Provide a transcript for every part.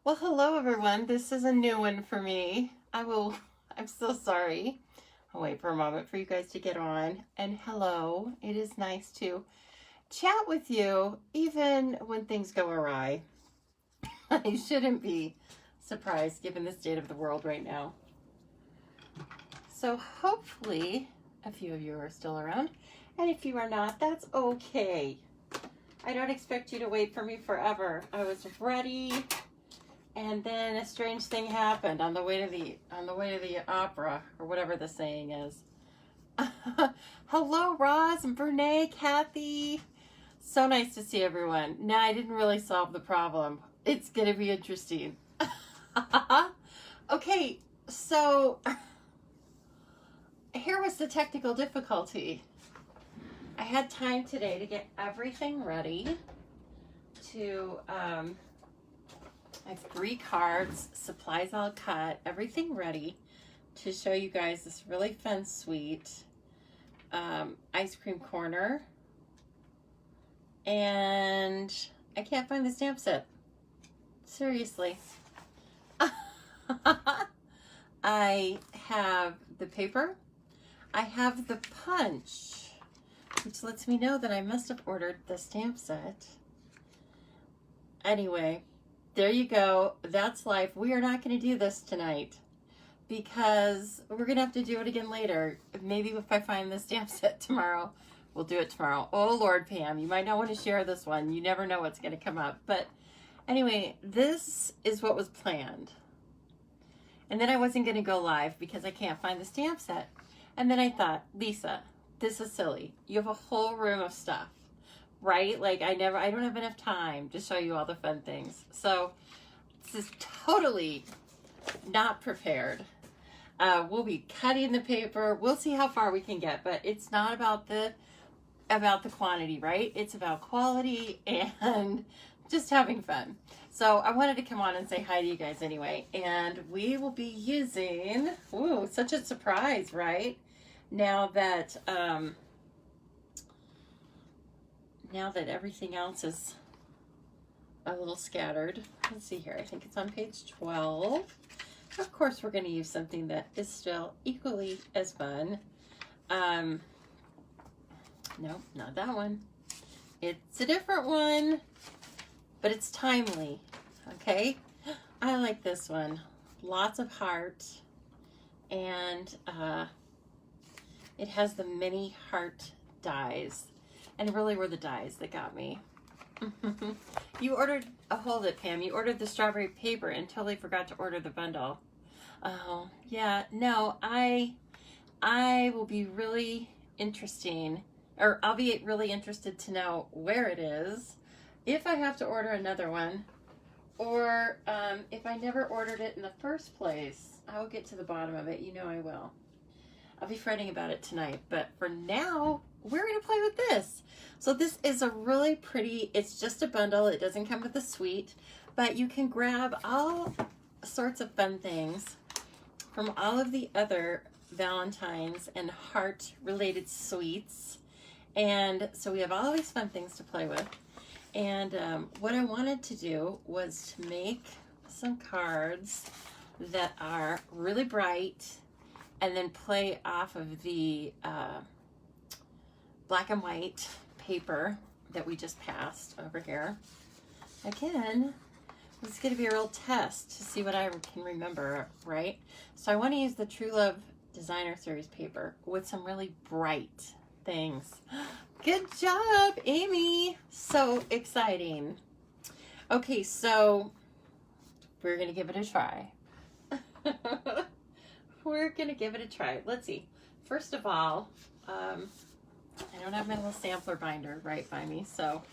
Well, hello everyone. This is a new one for me. I'm so sorry. I'll wait for a moment for you guys to get on. And hello, it is nice to chat with you even when things go awry. I shouldn't be surprised given the state of the world right now. So hopefully a few of you are still around. And if you are not, that's okay. I don't expect you to wait for me forever. I was ready. And then a strange thing happened on the way to the opera, or whatever the saying is. Hello, Roz and Brene, Kathy. So nice to see everyone. Now, I didn't really solve the problem. It's gonna be interesting. Okay, so here was the technical difficulty. I had time today to get everything ready to I have 3 cards, supplies all cut, everything ready to show you guys this really fun, sweet ice cream corner. And I can't find the stamp set. Seriously. I have the paper. I have the punch, which lets me know that I must have ordered the stamp set. Anyway. There you go. That's life. We are not going to do this tonight because we're going to have to do it again later. Maybe if I find the stamp set tomorrow, we'll do it tomorrow. Oh, Lord, Pam, you might not want to share this one. You never know what's going to come up. But anyway, this is what was planned. And then I wasn't going to go live because I can't find the stamp set. And then I thought, Lisa, this is silly. You have a whole room of stuff. Right? Like I don't have enough time to show you all the fun things. So this is totally not prepared. We'll be cutting the paper. We'll see how far we can get, but it's not about the quantity, right? It's about quality and just having fun. So I wanted to come on and say hi to you guys anyway. And we will be using, ooh, such a surprise, right? Now that everything else is a little scattered. Let's see here. I think it's on page 12. Of course, we're going to use something that is still equally as fun. No, not that one. It's a different one, but it's timely. Okay? I like this one. Lots of heart. And it has the mini heart dies. And it really were the dies that got me. You ordered, hold it, Pam. You ordered the strawberry paper and totally forgot to order the bundle. Oh, yeah. No, I will be really I'll be really interested to know where it is, if I have to order another one, or if I never ordered it in the first place. I will get to the bottom of it. You know I will. I'll be fretting about it tonight, but for now, we're going to play with this. So this is a really pretty, it's just a bundle. It doesn't come with a suite, but you can grab all sorts of fun things from all of the other Valentines and heart-related suites. And so we have all these fun things to play with. And what I wanted to do was to make some cards that are really bright, and then play off of the black and white paper that we just passed over here. Again, it's going to be a real test to see what I can remember, right? So I want to use the True Love Designer Series paper with some really bright things. Good job, Amy. So exciting. Okay, so we're going to give it a try. We're going to give it a try. Let's see. First of all, I don't have my little sampler binder right by me. So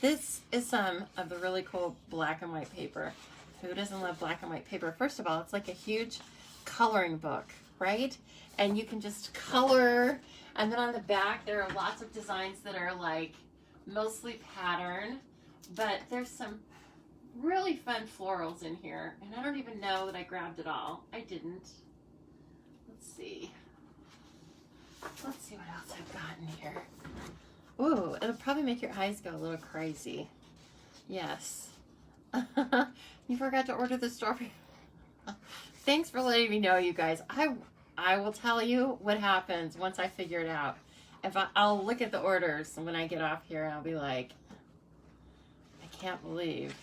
this is some of the really cool black and white paper. Who doesn't love black and white paper? First of all, it's like a huge coloring book, right? And you can just color. And then on the back, there are lots of designs that are like mostly pattern. But there's some really fun florals in here. And I don't even know that I grabbed it all. I didn't. Let's see. Let's see what else I've got in here. Ooh, it'll probably make your eyes go a little crazy. Yes. You forgot to order the strawberry. Thanks for letting me know, you guys. I will tell you what happens once I figure it out. I'll look at the orders when I get off here and I'll be like, I can't believe.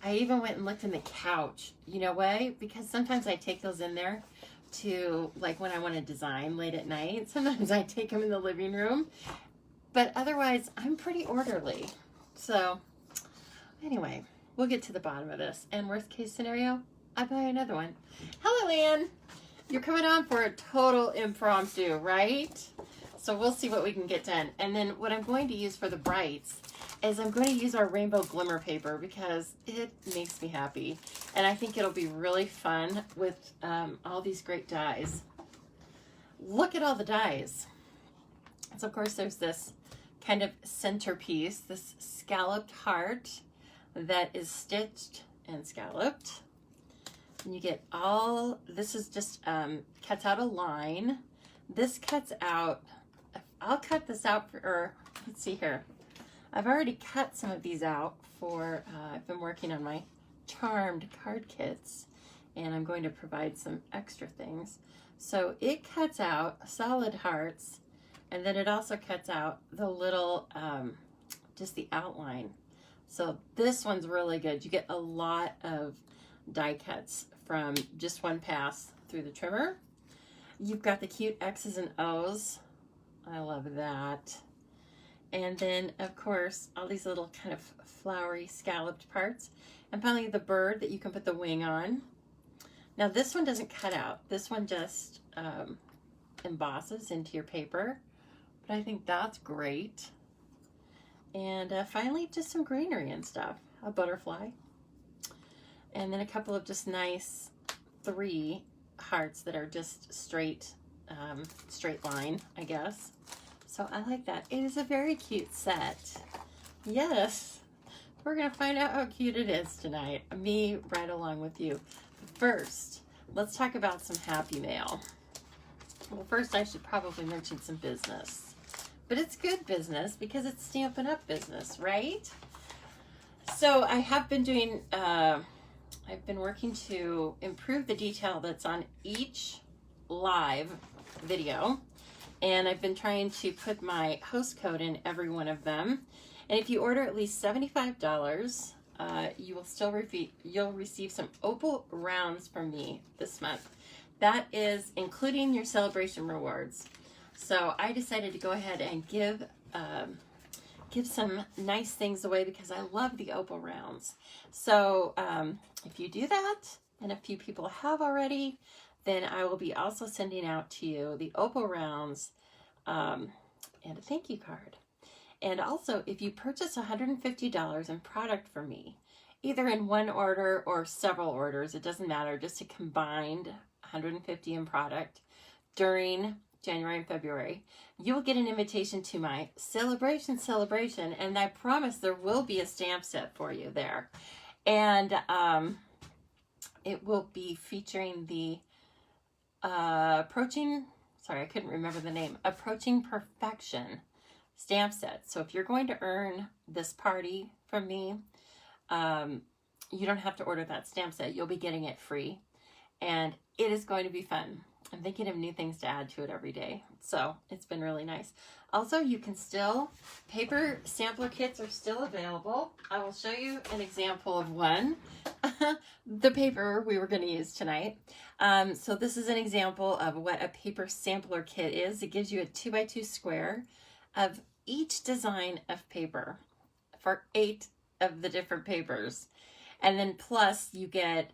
I even went and looked in the couch. You know why? Because sometimes I take those in there to, like, when I want to design late at night. Sometimes I take them in the living room. But otherwise, I'm pretty orderly. So, anyway, we'll get to the bottom of this. And worst case scenario, I buy another one. Hello, Ann. You're coming on for a total impromptu, right? So we'll see what we can get done. And then what I'm going to use for the brights is I'm going to use our rainbow glimmer paper because it makes me happy. And I think it'll be really fun with all these great dies. Look at all the dies. So of course there's this kind of centerpiece, this scalloped heart that is stitched and scalloped. And you get all, this is just, cuts out a line. This cuts out, I'll cut this out for, or let's see here. I've already cut some of these out for, I've been working on my charmed card kits and I'm going to provide some extra things. So it cuts out solid hearts and then it also cuts out the little, just the outline. So this one's really good. You get a lot of die cuts from just one pass through the trimmer. You've got the cute X's and O's. I love that. And then, of course, all these little kind of flowery scalloped parts. And finally, the bird that you can put the wing on. Now, this one doesn't cut out. This one just embosses into your paper. But I think that's great. And finally, just some greenery and stuff. A butterfly. And then a couple of just nice 3 hearts that are just straight line, I guess. So I like that. It is a very cute set. Yes, we're gonna find out how cute it is tonight. Me right along with you. First, let's talk about some happy mail. Well, first I should probably mention some business. But it's good business because it's Stampin' Up! Business, right? So I have been doing, I've been working to improve the detail that's on each live video. And I've been trying to put my host code in every one of them. And if you order at least $75, you will still you'll receive some opal rounds from me this month. That is including your celebration rewards. So I decided to go ahead and give some nice things away because I love the opal rounds. So if you do that, and a few people have already, then I will be also sending out to you the opal rounds and a thank you card. And also, if you purchase $150 in product from me, either in one order or several orders, it doesn't matter, just a combined $150 in product during January and February, you will get an invitation to my celebration, and I promise there will be a stamp set for you there. And it will be featuring the Approaching Perfection stamp set. So if you're going to earn this party from me, you don't have to order that stamp set. You'll be getting it free. And it is going to be fun. I'm thinking of new things to add to it every day. So it's been really nice. Also, you can still, paper sampler kits are still available. I will show you an example of one. The paper we were going to use tonight. So this is an example of what a paper sampler kit is. It gives you a 2x2 square of each design of paper for 8 of the different papers. And then plus you get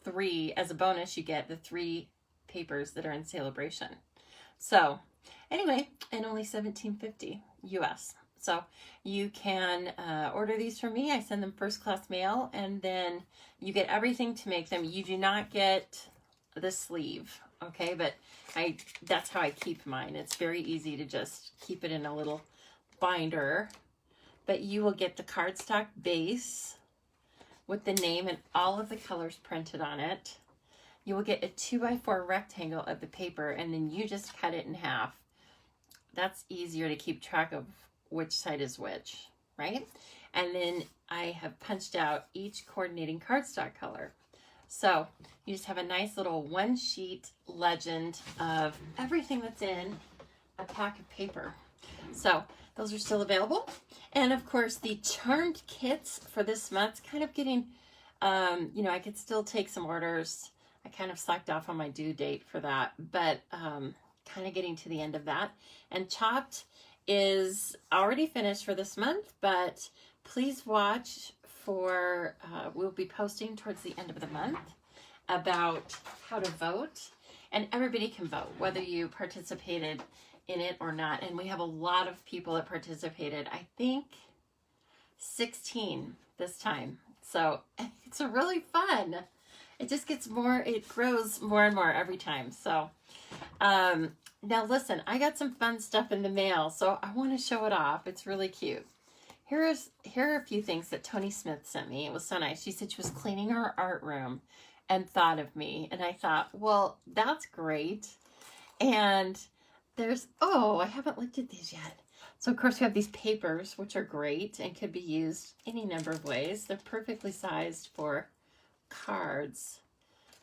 3, as a bonus, you get the 3 papers that are in celebration. So anyway, and only $17.50 US. So you can order these from me. I send them first class mail, and then you get everything to make them. You do not get the sleeve, okay? But that's how I keep mine. It's very easy to just keep it in a little binder. But you will get the cardstock base with the name and all of the colors printed on it. You will get a 2x4 rectangle of the paper, and then you just cut it in half. That's easier to keep track of which side is which, right? And then I have punched out each coordinating cardstock color. So you just have a nice little one sheet legend of everything that's in a pack of paper. So those are still available. And of course the charmed kits for this month, kind of getting, you know, I could still take some orders. I kind of slacked off on my due date for that, but kind of getting to the end of that. And Chopped is already finished for this month, but please watch for, we'll be posting towards the end of the month about how to vote. And everybody can vote, whether you participated in it or not. And we have a lot of people that participated. I think 16 this time. So it's really fun. It just gets more, it grows more and more every time. So now listen, I got some fun stuff in the mail, so I want to show it off. It's really cute. Here are a few things that Tony Smith sent me. It was so nice. She said she was cleaning her art room and thought of me. And I thought, well, that's great. And there's, oh, I haven't looked at these yet. So of course we have these papers, which are great and could be used any number of ways. They're perfectly sized for cards.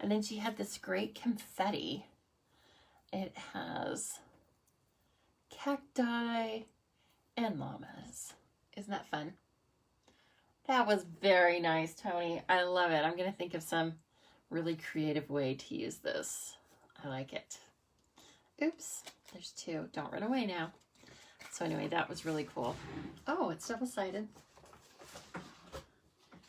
And then she had this great confetti. It has cacti and llamas. Isn't that fun? That was very nice, Tony. I love it. I'm going to think of some really creative way to use this. I like it. Oops, there's two. Don't run away now. So anyway, that was really cool. Oh, it's double-sided.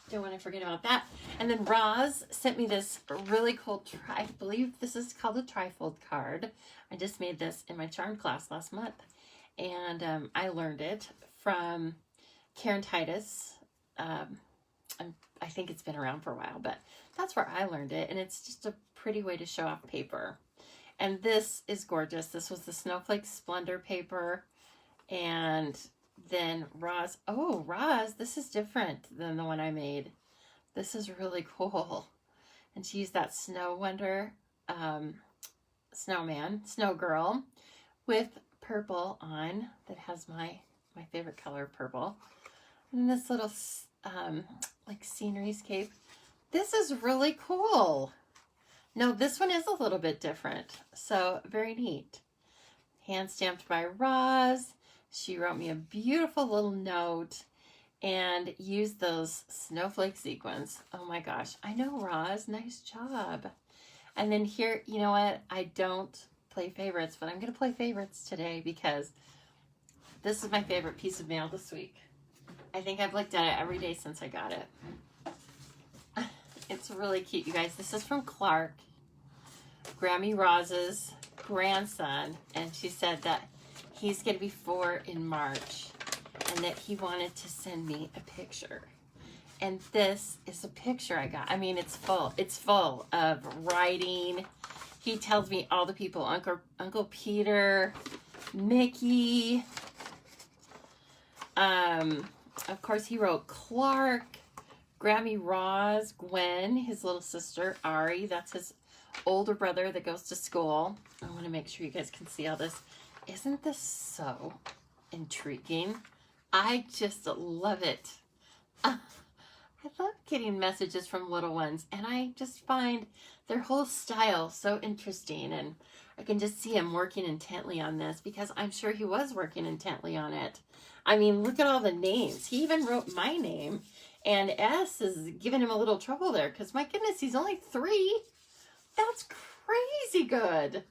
Don't want to forget about that. And then Roz sent me this really cool, I believe this is called a trifold card. I just made this in my charm class last month. And I learned it from Karen Titus. I think it's been around for a while, but that's where I learned it. And it's just a pretty way to show off paper. And this is gorgeous. This was the Snowflake Splendor paper. And then Roz, oh, Roz, this is different than the one I made. This is really cool. And she used that Snow Wonder, snowman, snow girl with purple on that has my favorite color, purple. And this little, like scenery scape. This is really cool. No, this one is a little bit different. So very neat. Hand stamped by Roz. She wrote me a beautiful little note and used those snowflake sequins. Oh my gosh. I know, Roz. Nice job. And then here, you know what? I don't play favorites, but I'm going to play favorites today because this is my favorite piece of mail this week. I think I've looked at it every day since I got it. It's really cute, you guys. This is from Clark, Grammy Roz's grandson, and she said that he's going to be 4 in March and that he wanted to send me a picture. And this is a picture I got. I mean, it's full of writing. He tells me all the people, Uncle Peter, Mickey. Of course, he wrote Clark, Grammy Roz, Gwen, his little sister, Ari. That's his older brother that goes to school. I want to make sure you guys can see all this. Isn't this so intriguing? I just love it. I love getting messages from little ones, and I just find their whole style so interesting, and I can just see him working intently on this because I'm sure he was working intently on it. I mean, look at all the names. He even wrote my name, and S is giving him a little trouble there because, my goodness, he's only 3. That's crazy good.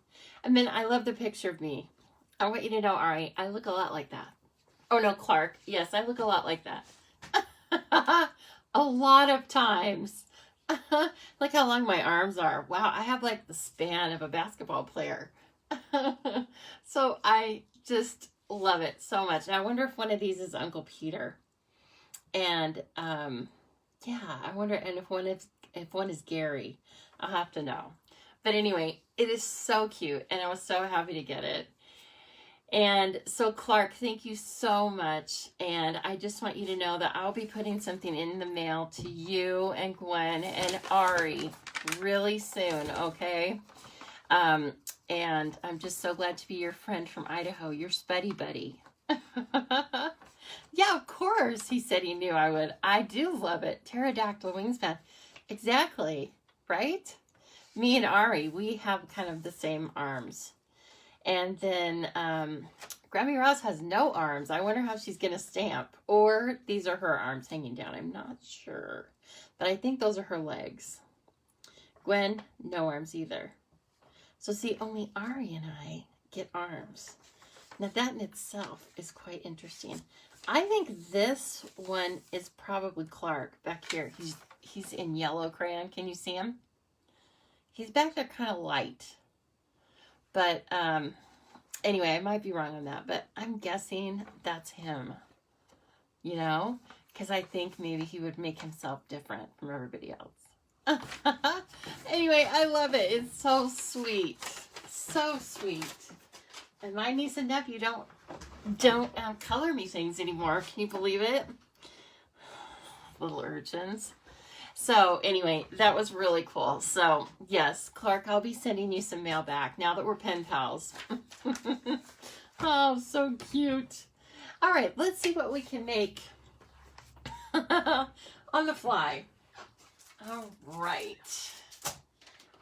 And then I love the picture of me. I want you to know, Ari, I look a lot like that. Oh, no, Clark. Yes, I look a lot like that. A lot of times. Look how long my arms are. Wow, I have like the span of a basketball player. So I just love it so much. And I wonder if one of these is Uncle Peter. And yeah, I wonder, and if one is Gary. I'll have to know. But anyway, it is so cute, and I was so happy to get it. And so, Clark, thank you so much. And I just want you to know that I'll be putting something in the mail to you and Gwen and Ari really soon, okay? And I'm just so glad to be your friend from Idaho, your Spuddy Buddy. Yeah, of course. He said he knew I would. I do love it. Pterodactyl wingspan. Exactly. Right? Me and Ari, we have kind of the same arms. And then Grammy Ross has no arms. I wonder how she's going to stamp. Or these are her arms hanging down. I'm not sure. But I think those are her legs. Gwen, no arms either. So see, only Ari and I get arms. Now that in itself is quite interesting. I think this one is probably Clark back here. He's in yellow crayon. Can you see him? He's back there kind of light. But anyway, I might be wrong on that. But I'm guessing that's him. You know? Because I think maybe he would make himself different from everybody else. Anyway, I love it. It's so sweet. So sweet. And my niece and nephew don't color me things anymore. Can you believe it? Little urchins. So anyway, that was really cool. So yes, Clark, I'll be sending you some mail back now that we're pen pals. Oh, so cute. All right, let's see what we can make on the fly. All right.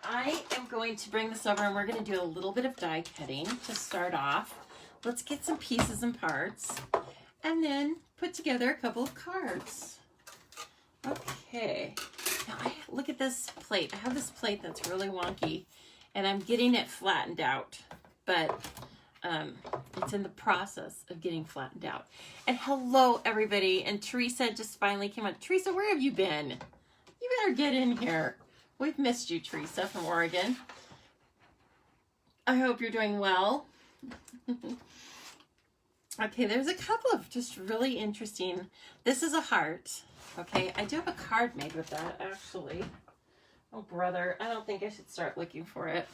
I am going to bring this over and we're going to do a little bit of die cutting to start off. Let's get some pieces and parts and then put together a couple of cards. Okay. Now look at this plate. I have this plate that's really wonky and I'm getting it flattened out, but it's in the process of getting flattened out. And hello everybody. And Teresa just finally came on. Teresa, where have you been? You better get in here. We've missed you, Teresa, from Oregon. I hope you're doing well. Okay, there's a couple of just really interesting. This is a heart. Okay, I do have a card made with that, actually. Oh, brother, I don't think I should start looking for it,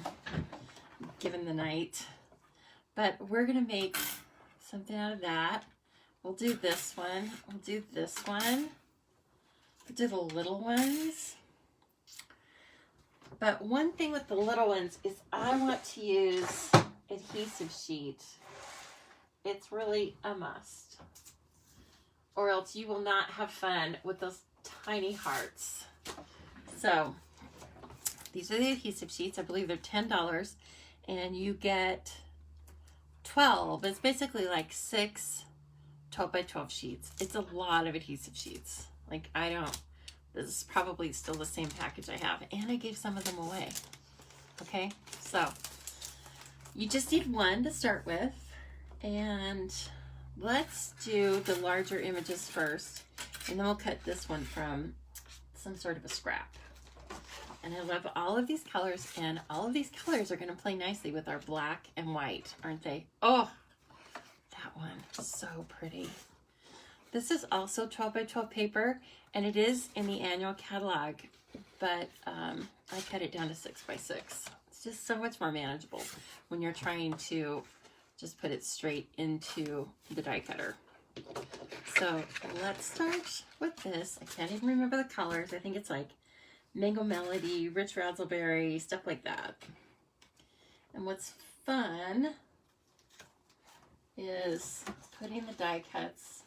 given the night. But we're going to make something out of that. We'll do this one. We'll do this one. We'll do the little ones. But one thing with the little ones is I want to use adhesive sheet. It's really a must. Or else you will not have fun with those tiny hearts. So these are the adhesive sheets. I believe they're $10. And you get 12. It's basically like 6 12 by 12 sheets. It's a lot of adhesive sheets. Like this is probably still the same package I have. And I gave some of them away. Okay, so you just need one to start with. And let's do the larger images first. And then we'll cut this one from some sort of a scrap. And I love all of these colors. And all of these colors are going to play nicely with our black and white, aren't they? Oh, that one is so pretty. This is also 12 by 12 paper, and it is in the annual catalog, but I cut it down to 6 by 6. It's just so much more manageable when you're trying to just put it straight into the die cutter. So let's start with this. I can't even remember the colors. I think it's like Mango Melody, Rich Razzleberry, stuff like that. And what's fun is putting the die cuts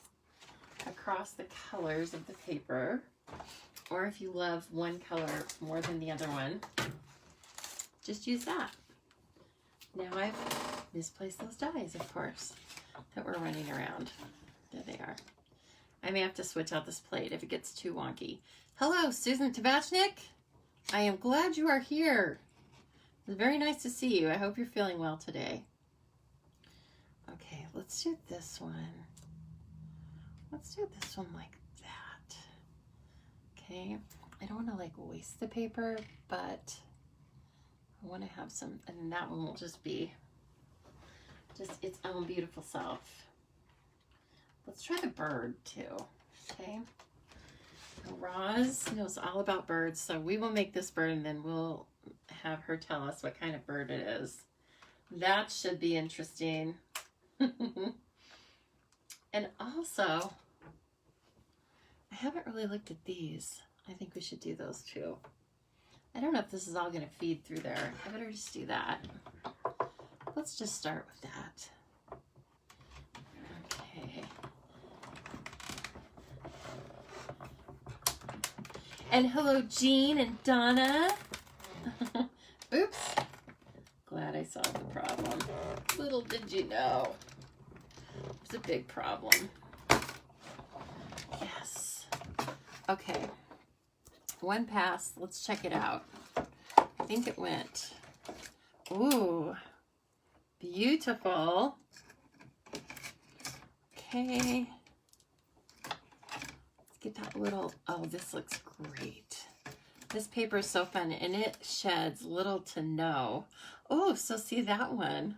across the colors of the paper, or if you love one color more than the other one, just use that. Now I've misplaced those dies, of course, that were running around. There they are. I may have to switch out this plate if it gets too wonky. Hello, Susan Tabachnik. I am glad you are here. It's very nice to see you. I hope you're feeling well today. Okay, let's do this one. Let's do this one like that. Okay, I don't want to like waste the paper, but I want to have some, and that one will just be just its own beautiful self. Let's try the bird too, okay? Roz knows all about birds, so we will make this bird and then we'll have her tell us what kind of bird it is. That should be interesting. And also, I haven't really looked at these. I think we should do those too. I don't know if this is all going to feed through there. I better just do that. Let's just start with that. Okay. And hello, Jean and Donna. Oops. Glad I solved the problem. Little did you know. It's a big problem. Yes. Okay. One pass. Let's check it out. I think it went. Ooh. Beautiful. Okay. Let's get that little, oh, this looks great. This paper is so fun, and it sheds little to no. Oh, so see that one.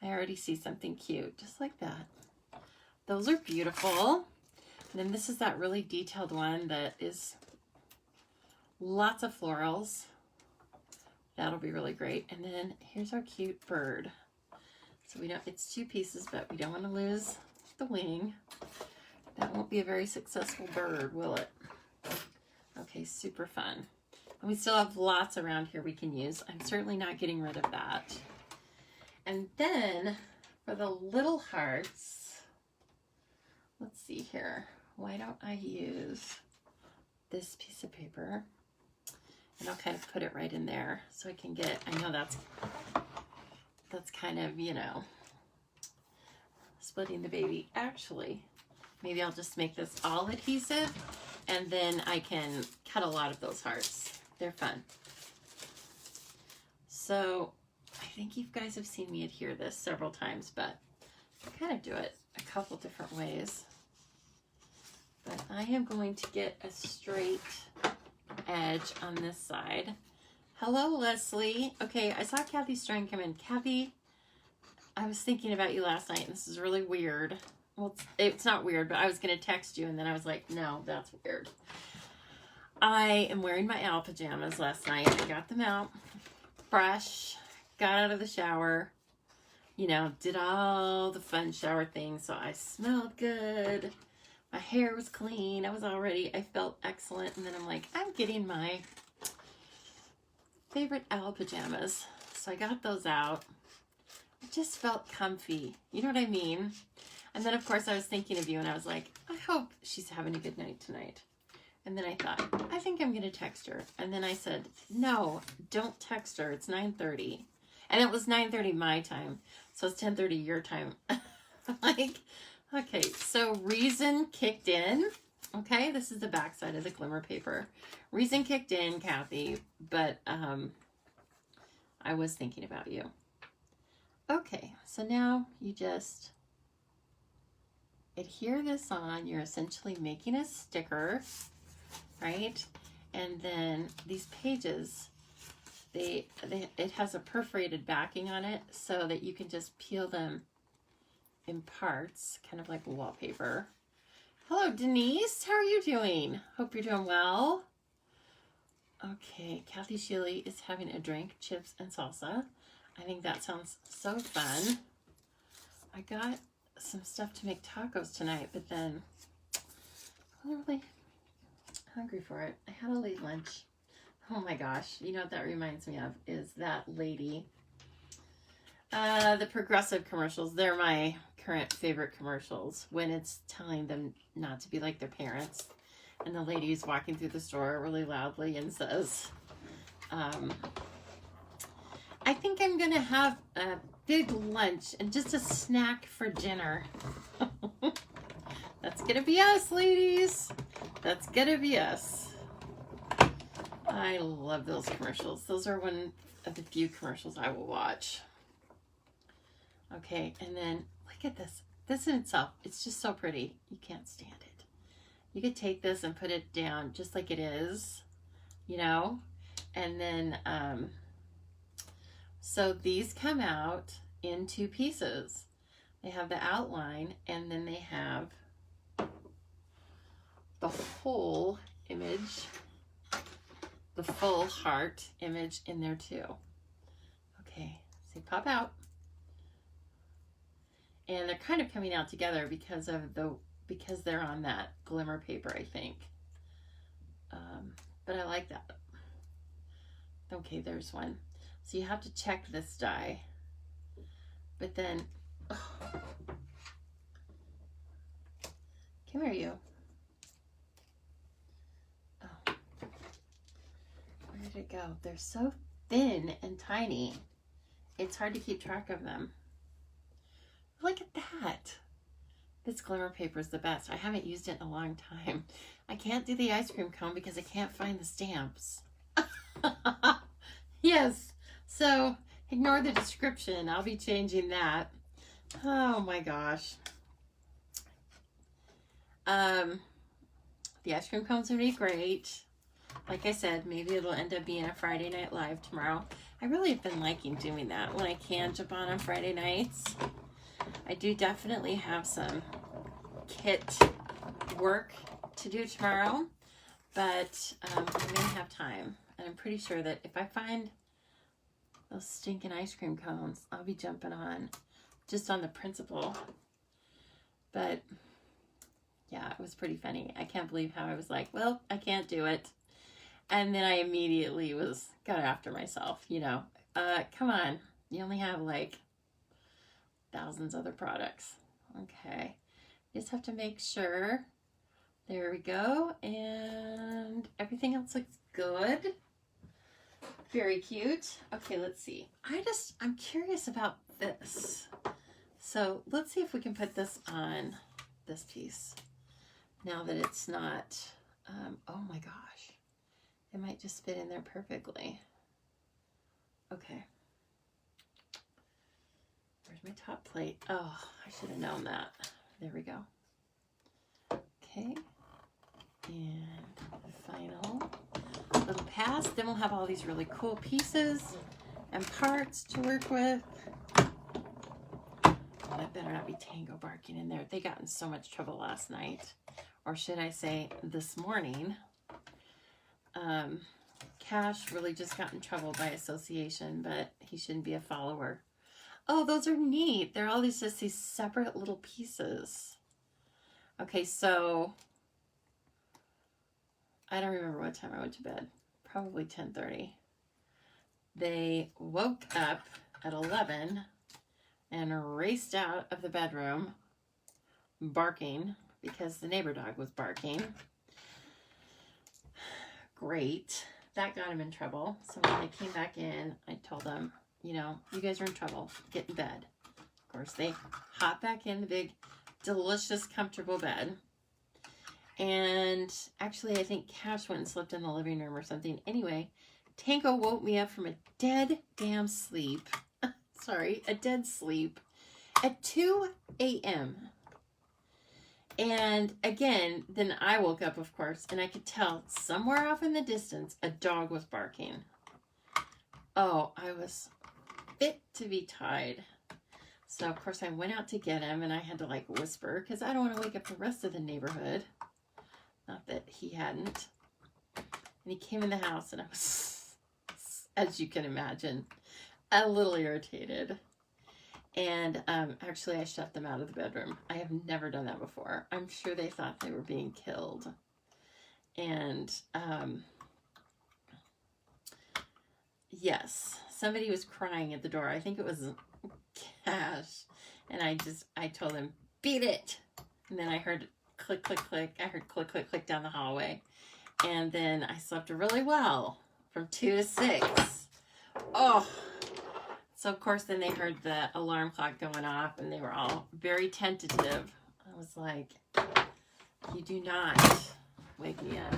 I already see something cute, just like that. Those are beautiful. And then this is that really detailed one that is lots of florals. That'll be really great. And then here's our cute bird. So we don't, it's 2 pieces, but we don't want to lose the wing. That won't be a very successful bird, will it? Okay, super fun. And we still have lots around here we can use. I'm certainly not getting rid of that. And then for the little hearts, let's see here. Why don't I use this piece of paper? And I'll kind of put it right in there so I can get, I know that's kind of, you know, splitting the baby. Actually, maybe I'll just make this all adhesive, and then I can cut a lot of those hearts. They're fun. So I think you guys have seen me adhere this several times, but I kind of do it a couple different ways. But I am going to get a straight edge on this side. Hello, Leslie. Okay, I saw Kathy Strang come in. Kathy, I was thinking about you last night, and this is really weird. Well, it's not weird, but I was going to text you, and then I was like, no, that's weird. I am wearing my owl pajamas last night. I got them out, fresh, got out of the shower, you know, did all the fun shower things, so I smelled good. My hair was clean. I felt excellent, and then I'm like, I'm getting my favorite owl pajamas. So I got those out. It just felt comfy. You know what I mean? And then, of course, I was thinking of you, and I was like, I hope she's having a good night tonight. And then I thought, I think I'm going to text her. And then I said, no, don't text her. It's 9:30. And it was 9:30 my time. So it's 10:30 your time. Like, okay, so reason kicked in. Okay, this is the back side of the glimmer paper. Reason kicked in, Kathy, but I was thinking about you. Okay, so now you just adhere this on. You're essentially making a sticker, right? And then these pages, it has a perforated backing on it so that you can just peel them in parts, kind of like wallpaper. Hello, Denise. How are you doing? Hope you're doing well. Okay, Kathy Sheely is having a drink, chips, and salsa. I think that sounds so fun. I got some stuff to make tacos tonight, but then I'm not really hungry for it. I had a late lunch. Oh my gosh. You know what that reminds me of is that lady. The Progressive commercials. They're my current favorite commercials when it's telling them not to be like their parents. And the lady is walking through the store really loudly and says, I think I'm going to have a big lunch and just a snack for dinner. That's going to be us, ladies. That's going to be us. I love those commercials. Those are one of the few commercials I will watch. Okay, and then look at this. This in itself, it's just so pretty. You can't stand it. You could take this and put it down just like it is, you know? And then, so these come out in 2 pieces. They have the outline, and then they have the whole image, the full heart image in there too. Okay, so pop out. And they're kind of coming out together because they're on that glimmer paper, I think. But I like that. Okay, there's one. So you have to check this die. But then, oh. Come here, you. Oh, did it go? They're so thin and tiny. It's hard to keep track of them. Look at that. This glimmer paper is the best. I haven't used it in a long time. I can't do the ice cream cone because I can't find the stamps. Yes, so ignore the description. I'll be changing that. Oh my gosh. The ice cream cones would be great. Like I said, maybe it'll end up being a Friday Night Live tomorrow. I really have been liking doing that when I can jump on Friday nights. I do definitely have some kit work to do tomorrow, but I may have time. And I'm pretty sure that if I find those stinking ice cream cones, I'll be jumping on just on the principle. But yeah, it was pretty funny. I can't believe how I was like, well, I can't do it. And then I immediately got after myself, you know. Come on, you only have like thousands of other products. Okay, just have to make sure. There we go. And everything else looks good. Very cute. Okay, let's see. I'm curious about this. So let's see if we can put this on this piece. Now that it's not, oh my gosh. It might just fit in there perfectly. Okay. Where's my top plate? Oh, I should have known that. There we go. Okay. And final little pass. Then we'll have all these really cool pieces and parts to work with. That better not be Tango barking in there. They got in so much trouble last night. Or should I say this morning. Cash really just got in trouble by association, but he shouldn't be a follower. Oh, those are neat. They're all just these separate little pieces. Okay, so I don't remember what time I went to bed. Probably 10:30. They woke up at 11 and raced out of the bedroom barking because the neighbor dog was barking. Great. That got him in trouble. So when they came back in, I told them, you know, you guys are in trouble. Get in bed. Of course, they hop back in the big, delicious, comfortable bed. And actually, I think Cash went and slept in the living room or something. Anyway, Tango woke me up from a dead damn sleep. Sorry, a dead sleep at 2 a.m. And again, then I woke up, of course, and I could tell somewhere off in the distance, a dog was barking. Oh, I was fit to be tied. So, of course, I went out to get him, and I had to, like, whisper, because I don't want to wake up the rest of the neighborhood. Not that he hadn't. And he came in the house, and I was, as you can imagine, a little irritated. And actually, I shut them out of the bedroom. I have never done that before. I'm sure they thought they were being killed. And yes, somebody was crying at the door. I think it was Cash. And I told him, beat it. And then I heard click, click, click. I heard click, click, click down the hallway. And then I slept really well from 2 to 6. Oh. So, of course, then they heard the alarm clock going off, and they were all very tentative. I was like, you do not wake me up.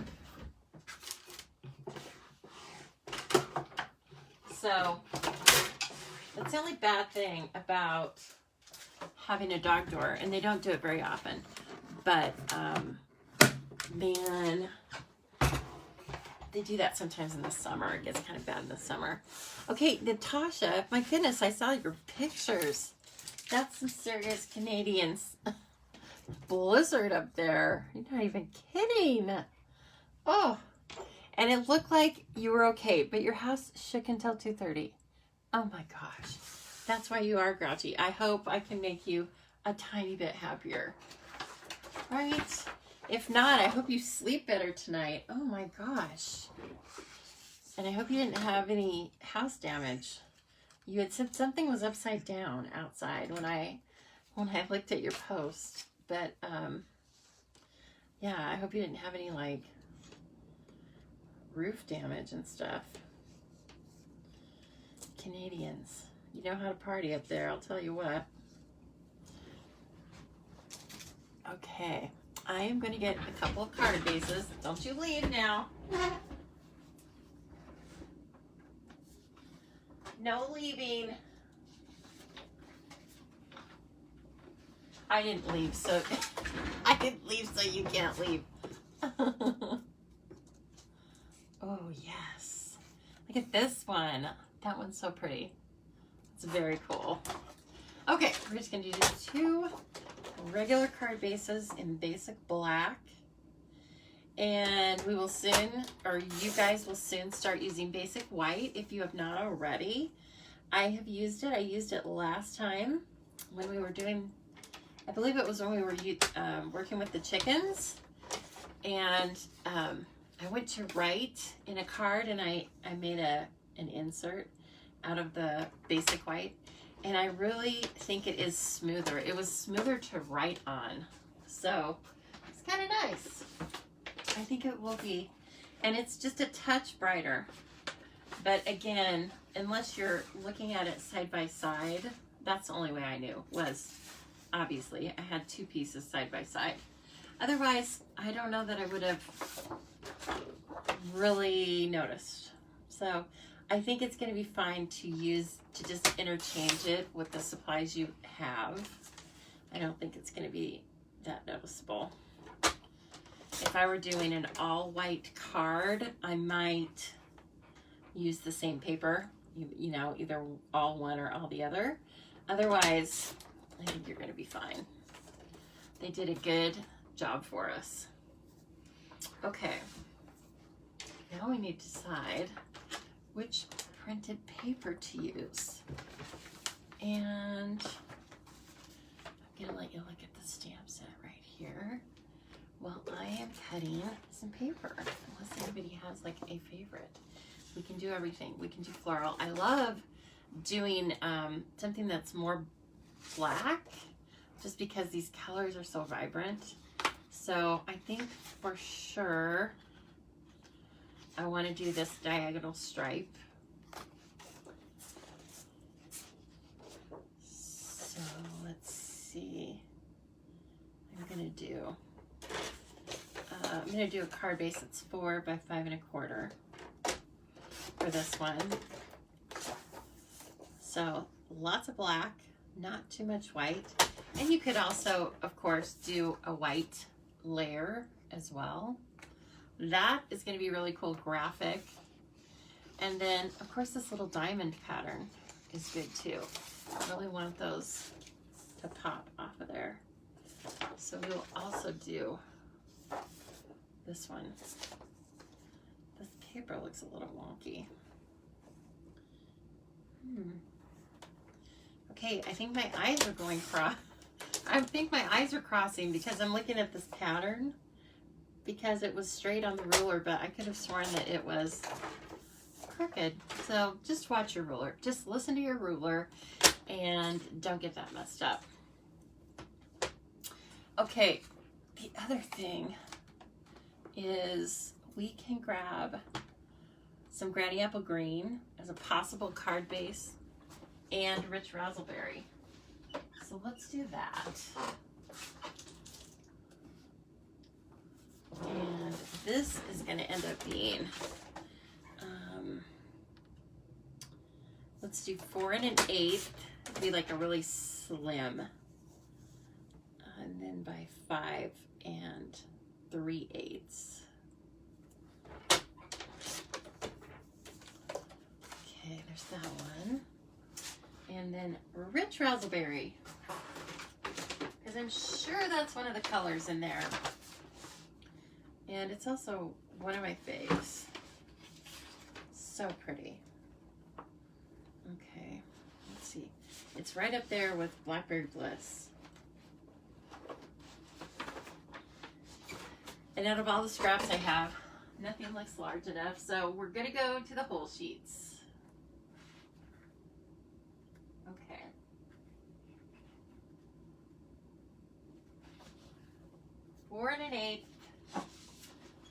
So, that's the only bad thing about having a dog door, and they don't do it very often. But, man, they do that sometimes in the summer. It gets kind of bad in the summer. Okay, Natasha, my goodness, I saw your pictures. That's some serious Canadian blizzard up there. You're not even kidding. Oh, and it looked like you were okay, but your house shook until 2:30. Oh my gosh. That's why you are grouchy. I hope I can make you a tiny bit happier. Right? If not, I hope you sleep better tonight. Oh my gosh. And I hope you didn't have any house damage. You had said something was upside down outside when I looked at your post. But yeah, I hope you didn't have any like roof damage and stuff. Canadians, you know how to party up there, I'll tell you what. Okay, I am going to get a couple of card bases. Don't you leave now. No leaving. I didn't leave, so I didn't leave, so you can't leave. Oh yes, look at this one. That one's so pretty. It's very cool. Okay, we're just gonna do 2 regular card bases in basic black, and we will soon, or you guys will soon start using basic white if you have not already. I have used it. I used it last time when we were doing, I believe it was when we were working with the chickens, and I went to write in a card, and I made an insert out of the basic white, and I really think it is smoother. It was smoother to write on, so it's kind of nice. I think it will be, and it's just a touch brighter. But again, unless you're looking at it side by side, that's the only way I knew, was obviously I had 2 pieces side by side. Otherwise, I don't know that I would have really noticed. So I think it's going to be fine to use, to just interchange it with the supplies you have. I don't think it's going to be that noticeable. If I were doing an all white card, I might use the same paper, you know, either all one or all the other. Otherwise, I think you're going to be fine. They did a good job for us. Okay, now we need to decide which printed paper to use. And I'm gonna let you look at the stamp set right here while I am cutting some paper, unless anybody has like a favorite. We can do everything. We can do floral. I love doing something that's more black, just because these colors are so vibrant. So I think for sure I want to do this diagonal stripe. So let's see. I'm gonna do a card base that's 4 by 5 1/4 for this one. So lots of black, not too much white. And you could also, of course, do a white layer as well. That is going to be really cool graphic. And then, of course, this little diamond pattern is good too. I really want those to pop off of there. So we'll also do this one. This paper looks a little wonky. Okay, I think my eyes are going cross. I think my eyes are crossing because I'm looking at this pattern, because it was straight on the ruler, but I could have sworn that it was crooked. So just watch your ruler. Just listen to your ruler and don't get that messed up. Okay, the other thing is we can grab some Granny Apple Green as a possible card base and Rich Razzleberry. So let's do that. And this is going to end up being, let's do 4 1/8. It'll be like a really slim. And then by 5 3/8. Okay, there's that one. And then Rich Razzleberry, because I'm sure that's one of the colors in there. And it's also one of my faves. So pretty. Okay, let's see. It's right up there with Blackberry Bliss. And out of all the scraps I have, nothing looks large enough, so we're gonna go to the whole sheets. Okay. Four 1/8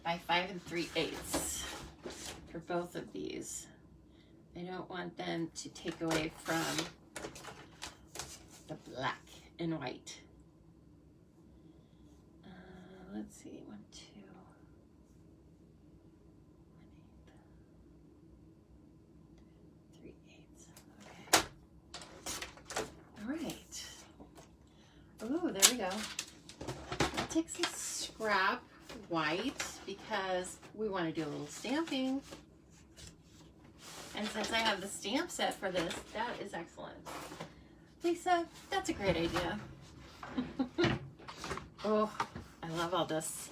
by 5 3/8. both of these. I don't want them to take away from the black and white. Let's see, 1, 2, 1/8, 3/8. Okay. All right. Oh, there we go. I'll take some scrap white because we want to do a little stamping. And since I have the stamp set for this, that is excellent. Lisa, that's a great idea. Oh, I love all this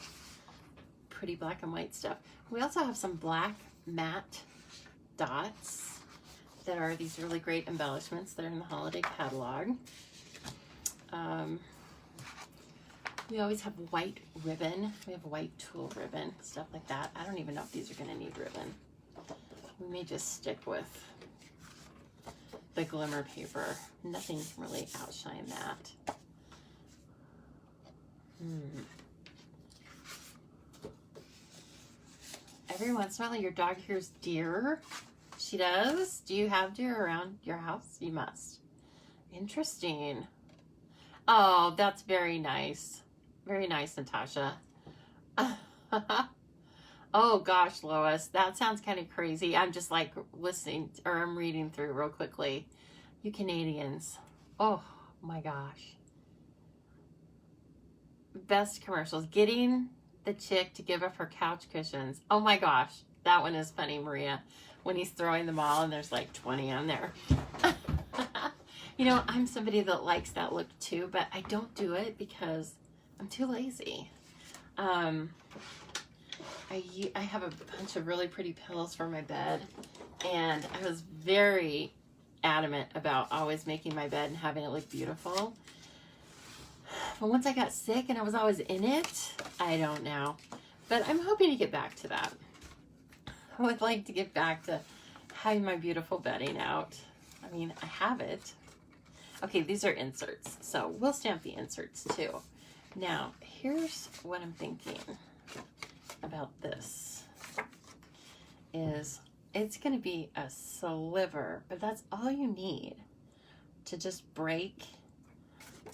pretty black and white stuff. We also have some black matte dots that are these really great embellishments that are in the holiday catalog. We always have white ribbon. We have white tulle ribbon, stuff like that. I don't even know if these are going to need ribbon. We may just stick with the Glimmer Paper. Nothing can really outshine that. Every once in a while, your dog hears deer. She does? Do you have deer around your house? You must. Interesting. Oh, that's very nice. Very nice, Natasha. Oh gosh, Lois, that sounds kind of crazy. I'm just like listening, or I'm reading through real quickly. You Canadians. Oh my gosh. Best commercials. Getting the chick to give up her couch cushions. Oh my gosh. That one is funny, Maria. When he's throwing them all and there's like 20 on there. You know, I'm somebody that likes that look too, but I don't do it because I'm too lazy. I have a bunch of really pretty pillows for my bed, and I was very adamant about always making my bed and having it look beautiful. But once I got sick and I was always in it, I don't know. But I'm hoping to get back to that. I would like to get back to having my beautiful bedding out. I mean, I have it. Okay, these are inserts, so we'll stamp the inserts too. Now, here's what I'm thinking about this. Is it's going to be a sliver, but that's all you need to just break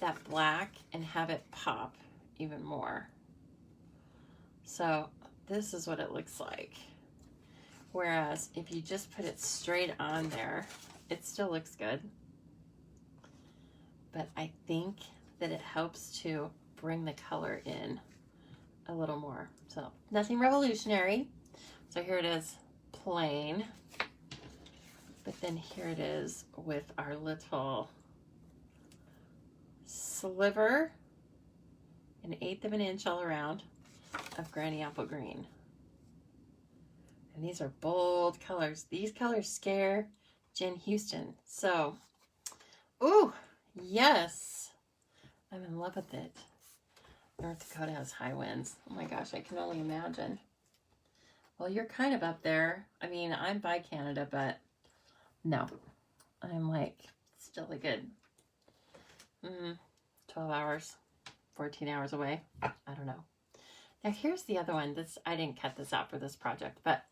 that black and have it pop even more. So this is what it looks like. Whereas if you just put it straight on there, it still looks good. But I think that it helps to bring the color in a little more. So nothing revolutionary. So here it is plain. But then here it is with our little sliver, 1/8 of an inch all around of Granny Apple Green. And these are bold colors. These colors scare Jen Houston. So, ooh, yes, I'm in love with it. North Dakota has high winds. Oh my gosh, I can only imagine. Well, you're kind of up there. I mean, I'm by Canada, but no, I'm like still a good 12 hours, 14 hours away. I don't know. Now here's the other one. This, I didn't cut this out for this project, but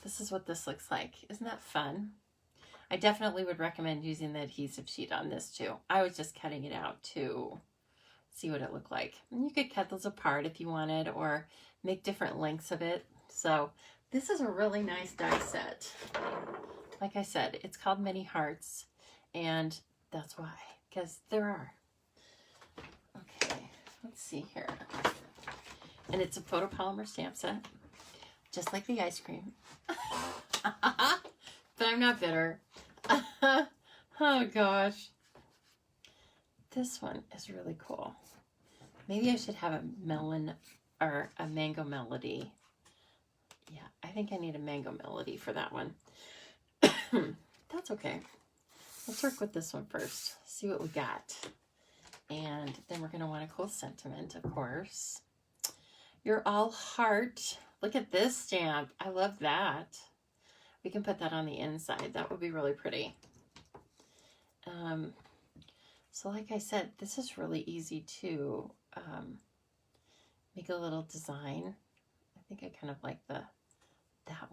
this is what this looks like. Isn't that fun? I definitely would recommend using the adhesive sheet on this too. I was just cutting it out to see what it looked like. And you could cut those apart if you wanted, or make different lengths of it. So this is a really nice die set. Like I said, it's called Many Hearts, and that's why, because there are. Okay, let's see here. And it's a photopolymer stamp set, just like the ice cream. But I'm not bitter. Oh gosh. This one is really cool. Maybe I should have a melon or a mango melody. Yeah, I think I need a mango melody for that one. That's okay. Let's work with this one first. See what we got. And then we're going to want a cool sentiment, of course. You're all heart. Look at this stamp. I love that. We can put that on the inside. That would be really pretty. So like I said, this is really easy to make a little design. I think I kind of like that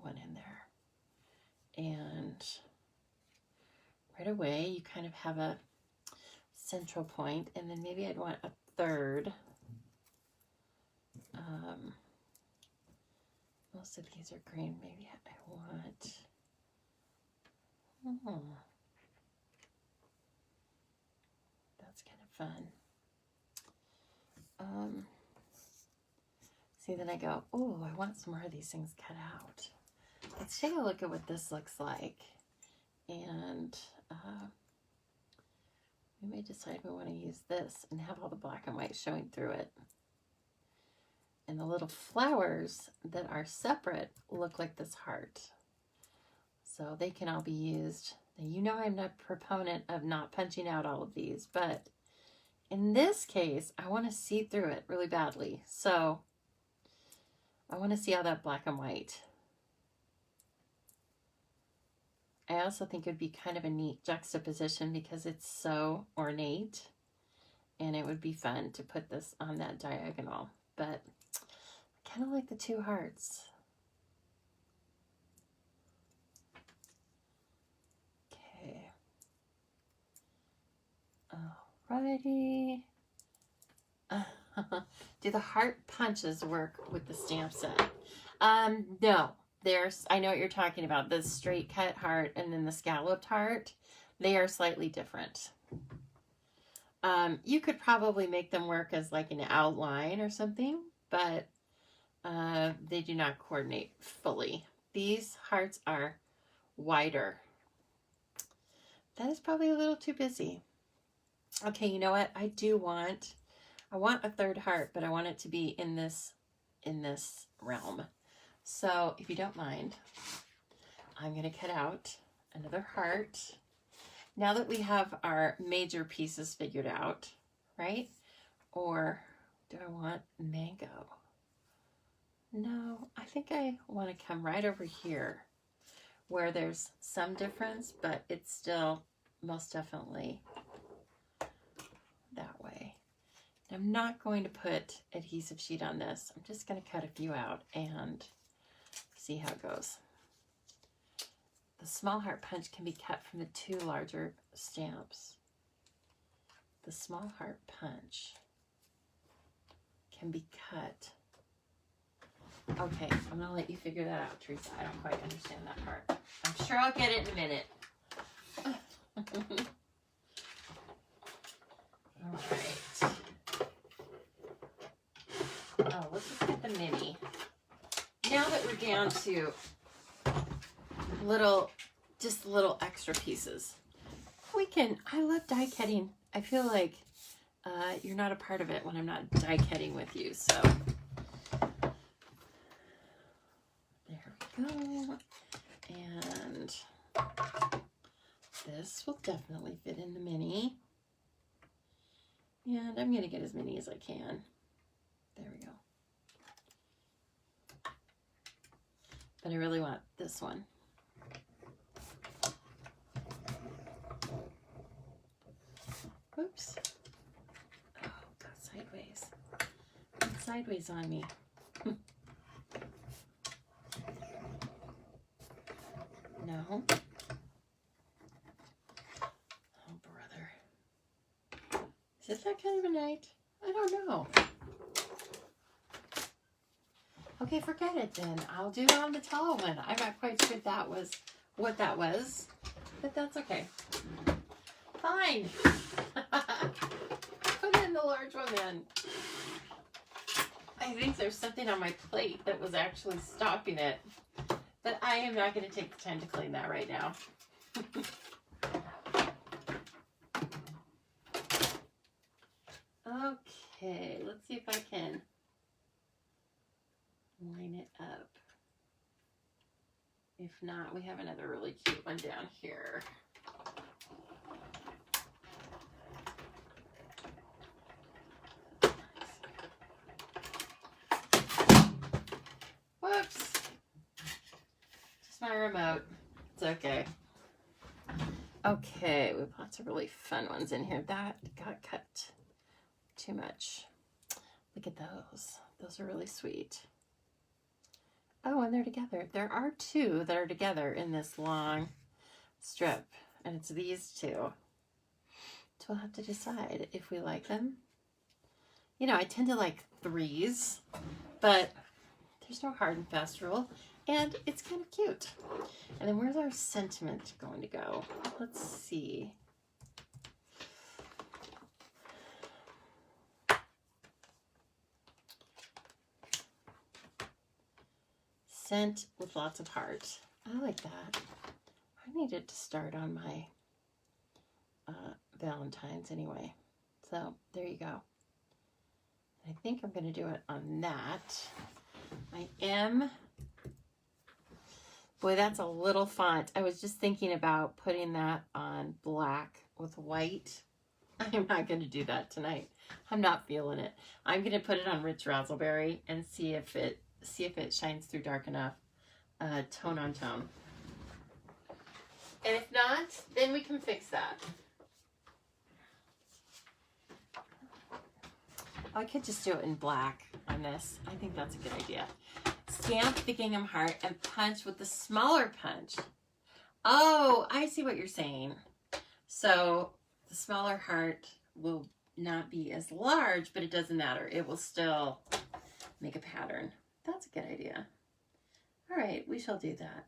one in there. right away you kind of have a central point, and then maybe I'd want a third. Most of these are green. Maybe I want, that's kind of fun. See, then I go, oh, I want some more of these things cut out. Let's take a look at what this looks like. And we may decide we want to use this and have all the black and white showing through it. And the little flowers that are separate look like this heart. So they can all be used. And you know I'm not a proponent of not punching out all of these, but in this case, I want to see through it really badly. So I want to see all that black and white. I also think it would be kind of a neat juxtaposition because it's so ornate, and it would be fun to put this on that diagonal. But I kind of like the two hearts. Okay. Alrighty. Do the heart punches work with the stamp set? No. I know what you're talking about. The straight cut heart and then the scalloped heart. They are slightly different. You could probably make them work as like an outline or something, but they do not coordinate fully. These hearts are wider. That is probably a little too busy. Okay, you know what? I want a third heart, but I want it to be in this realm. So if you don't mind, I'm going to cut out another heart. Now that we have our major pieces figured out, right? Or do I want mango? No, I think I want to come right over here where there's some difference, but it's still most definitely that way. I'm not going to put adhesive sheet on this. I'm just going to cut a few out and see how it goes. The small heart punch can be cut from the two larger stamps. The small heart punch can be cut. Okay, I'm going to let you figure that out, Teresa. I don't quite understand that part. I'm sure I'll get it in a minute. All right. Oh, let's just get the mini. Now that we're down to just little extra pieces, I love die cutting. I feel like you're not a part of it when I'm not die cutting with you. So there we go. And this will definitely fit in the mini. And I'm going to get as many as I can. There we go. But I really want this one. Oops. Oh, got sideways. Got sideways on me. No. Oh, brother. Is it that kind of a night? I don't know. Okay, forget it then. I'll do it on the tall one. I'm not quite sure that was what that was, but that's okay. Fine. Put in the large one then. I think there's something on my plate that was actually stopping it, but I am not going to take the time to clean that right now. Okay, let's see if I can line it up. If not, we have another really cute one down here. Whoops. Just my remote. It's okay. Okay, we have lots of really fun ones in here. That got cut too much. Look at those. Those are really sweet. Oh, and they're together. There are two that are together in this long. strip, and it's these two. So we'll have to decide if we like them. You know, I tend to like 3s, but there's no hard and fast rule, and it's kind of cute. And then where's our sentiment going to go? Let's see. Scent with lots of heart. I like that. I needed to start on my Valentines anyway. So there you go. I think I'm going to do it on that. I am. Boy, that's a little font. I was just thinking about putting that on black with white. I'm not going to do that tonight. I'm not feeling it. I'm going to put it on Rich Razzleberry and see if it shines through dark enough, tone on tone. And if not, then we can fix that. I could just do it in black on this. I think that's a good idea. Stamp the gingham heart and punch with the smaller punch. Oh, I see what you're saying. So the smaller heart will not be as large, but it doesn't matter. It will still make a pattern. That's a good idea. All right, we shall do that.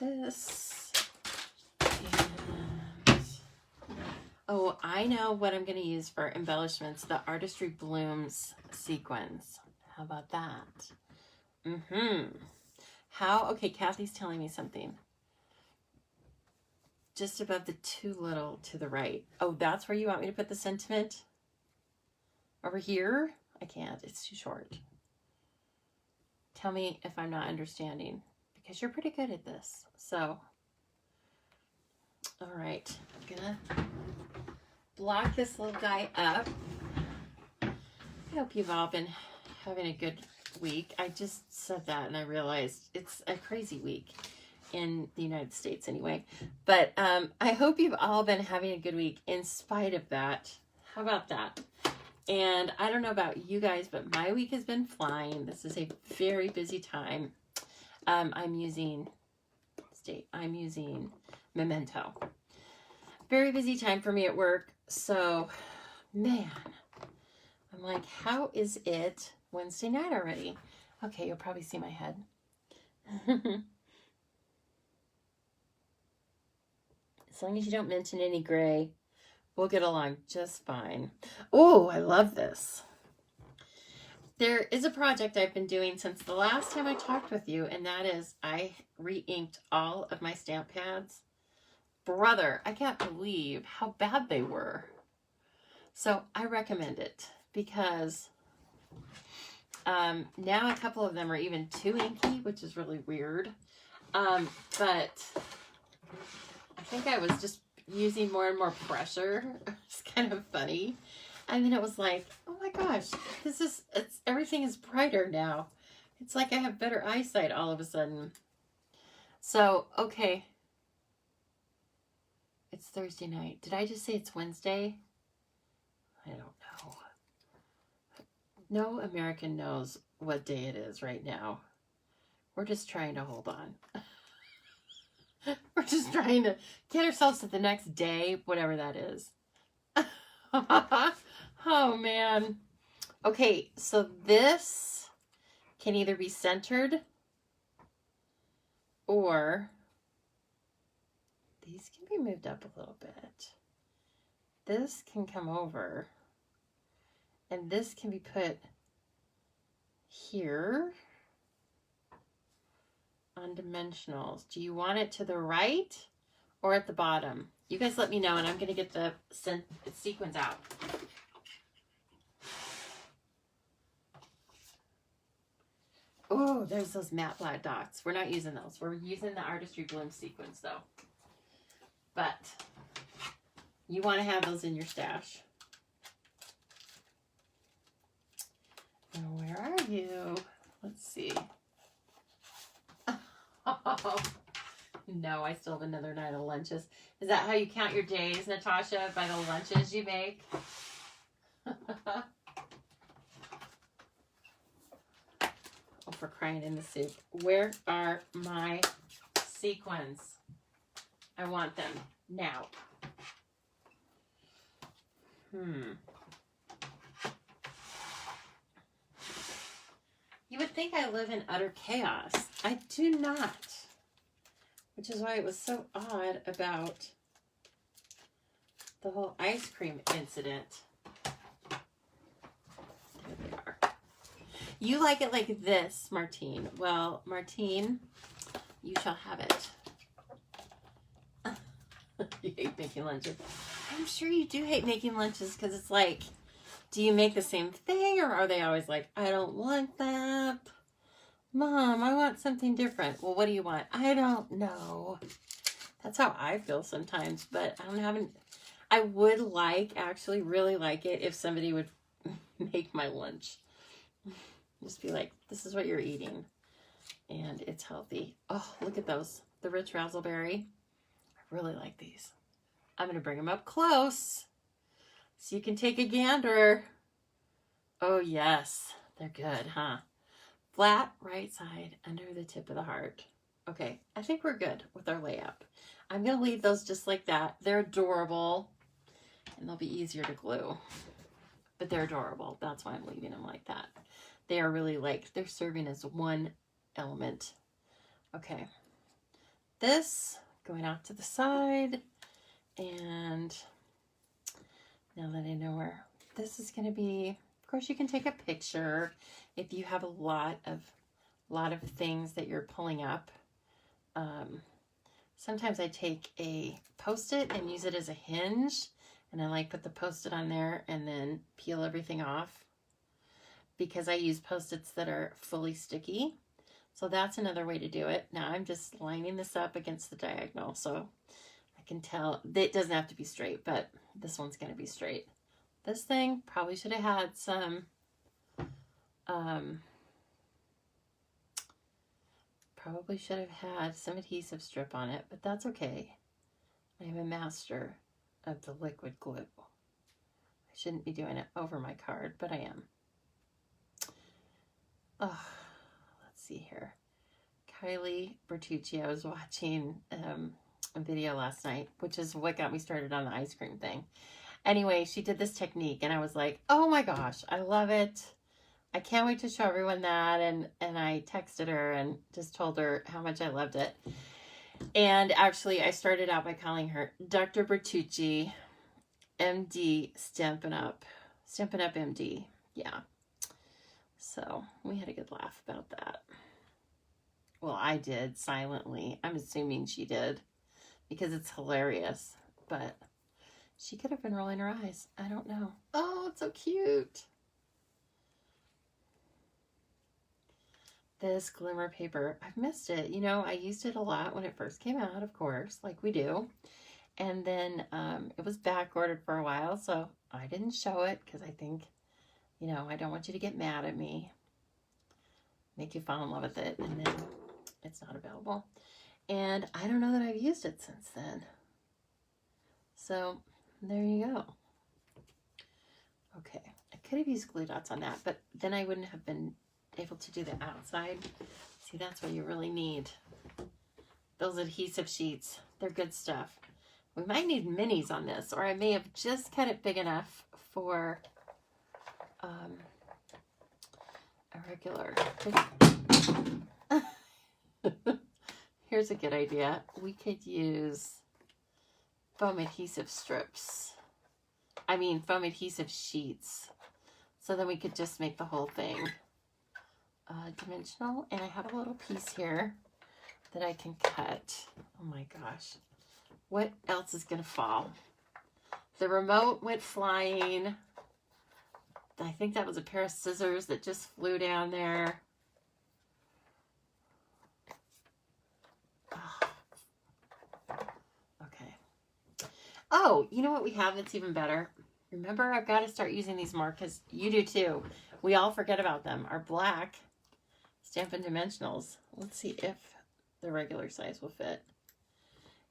This, and oh, I know what I'm going to use for embellishments, the Artistry Blooms sequins. How about that? Okay, Kathy's telling me something. Just above the too little to the right. Oh, that's where you want me to put the sentiment? Over here? I can't, it's too short. Tell me if I'm not understanding, because you're pretty good at this. So, all right, I'm gonna block this little guy up. I hope you've all been having a good week. I just said that and I realized it's a crazy week in the United States anyway. But I hope you've all been having a good week in spite of that. How about that? And I don't know about you guys, but my week has been flying. This is a very busy time. I'm using Memento. Very busy time for me at work. So, man, I'm like, how is it Wednesday night already? Okay, you'll probably see my head. As long as you don't mention any gray, we'll get along just fine. Oh, I love this. There is a project I've been doing since the last time I talked with you, and that is I re-inked all of my stamp pads. Brother, I can't believe how bad they were. So I recommend it because now a couple of them are even too inky, which is really weird. But I think I was just using more and more pressure. It's kind of funny. And then it was like, oh my gosh, everything is brighter now. It's like I have better eyesight all of a sudden. So, okay. It's Thursday night. Did I just say it's Wednesday? I don't know. No American knows what day it is right now. We're just trying to hold on. We're just trying to get ourselves to the next day, whatever that is. Oh, man. Okay, so this can either be centered or these can be moved up a little bit. This can come over and this can be put here on dimensionals. Do you want it to the right or at the bottom? You guys let me know, and I'm going to get the sequins out. Oh, there's those matte black dots. We're not using those. We're using the Artistry Bloom sequins, though. But you want to have those in your stash. Now, where are you? Let's see. Oh, no, I still have another night of lunches. Is that how you count your days, Natasha? By the lunches you make? for crying in the soup. Where are my sequins? I want them now. You would think I live in utter chaos. I do not. Which is why it was so odd about the whole ice cream incident. There they are. You like it like this, Martine. Well, Martine, you shall have it. You hate making lunches. I'm sure you do hate making lunches because it's like, do you make the same thing or are they always like, I don't want that. Mom, I want something different. Well, what do you want? I don't know. That's how I feel sometimes, but I would actually really like it if somebody would make my lunch. Just be like, this is what you're eating. And it's healthy. Oh, look at those. The rich razzleberry. I really like these. I'm going to bring them up close so you can take a gander. Oh, yes. They're good, huh? Flat right side under the tip of the heart. Okay, I think we're good with our layup. I'm going to leave those just like that. They're adorable, and they'll be easier to glue. But they're adorable. That's why I'm leaving them like that. They are really like, they're serving as one element. Okay. This going out to the side. And now that I know where this is going to be, of course you can take a picture if you have a lot of things that you're pulling up. Sometimes I take a Post-it and use it as a hinge, and I like put the Post-it on there and then peel everything off because I use Post-its that are fully sticky. So that's another way to do it. Now I'm just lining this up against the diagonal, so I can tell it doesn't have to be straight, but this one's going to be straight. This thing probably should have had some adhesive strip on it, but that's okay. I am a master of the liquid glue. I shouldn't be doing it over my card, but I am. Oh, let's see here. Kylie Bertucci, I was watching a video last night, which is what got me started on the ice cream thing. Anyway, she did this technique and I was like, oh my gosh, I love it. I can't wait to show everyone that. And I texted her and just told her how much I loved it. And actually I started out by calling her Dr. Bertucci, MD, Stampin' Up MD. Yeah. So we had a good laugh about that. Well, I did silently. I'm assuming she did because it's hilarious, but she could have been rolling her eyes. I don't know. Oh, it's so cute. This glimmer paper, I've missed it. You know, I used it a lot when it first came out, of course, like we do. And then it was back ordered for a while, so I didn't show it because I think, you know, I don't want you to get mad at me, make you fall in love with it, and then it's not available. And I don't know that I've used it since then. So there you go. Okay, I could have used glue dots on that, but then I wouldn't have been able to do the outside. See, that's what you really need. Those adhesive sheets, they're good stuff. We might need minis on this, or I may have just cut it big enough for a regular. Here's a good idea. We could use foam adhesive strips. I mean, foam adhesive sheets. So then we could just make the whole thing dimensional. And I have a little piece here that I can cut. Oh my gosh. What else is going to fall? The remote went flying. I think that was a pair of scissors that just flew down there. Okay. Oh, you know what we have that's even better? Remember, I've got to start using these more because you do too. We all forget about them. Our black Stampin' Dimensionals. Let's see if the regular size will fit.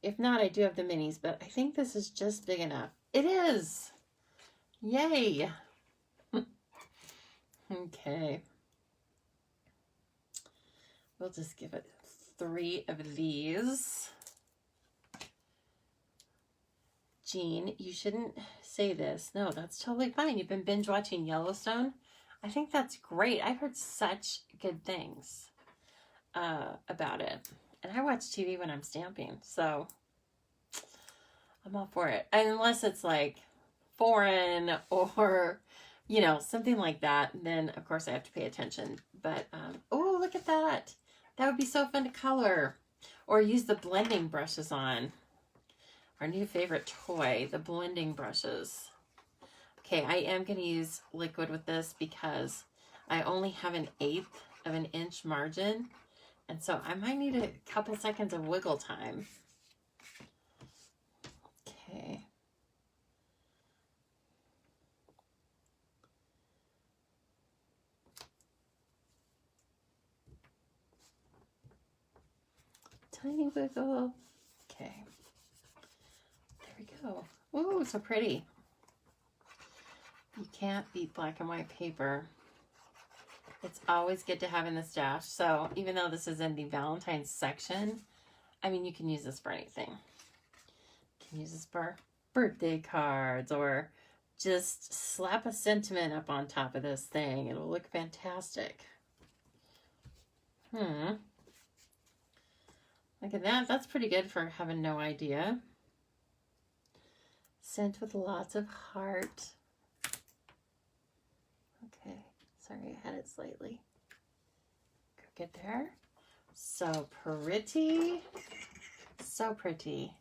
If not, I do have the minis, but I think this is just big enough. It is! Yay! Okay. We'll just give it 3 of these. Jean, you shouldn't say this. No, that's totally fine. You've been binge watching Yellowstone. I think that's great. I've heard such good things about it. And I watch TV when I'm stamping, so I'm all for it. Unless it's like foreign or, you know, something like that, then of course I have to pay attention. But, oh, look at that. That would be so fun to color. Or use the blending brushes on. Our new favorite toy, the blending brushes. Okay, I am going to use liquid with this because I only have 1/8 of an inch margin. And so I might need a couple seconds of wiggle time. Okay. Tiny wiggle. Okay. There we go. Ooh, so pretty. You can't beat black and white paper. It's always good to have in the stash. So even though this is in the Valentine's section, I mean, you can use this for anything. You can use this for birthday cards or just slap a sentiment up on top of this thing. It'll look fantastic. Look at that. That's pretty good for having no idea. Scent with lots of heart. Okay. Sorry, I had it slightly crooked there. So pretty. So pretty.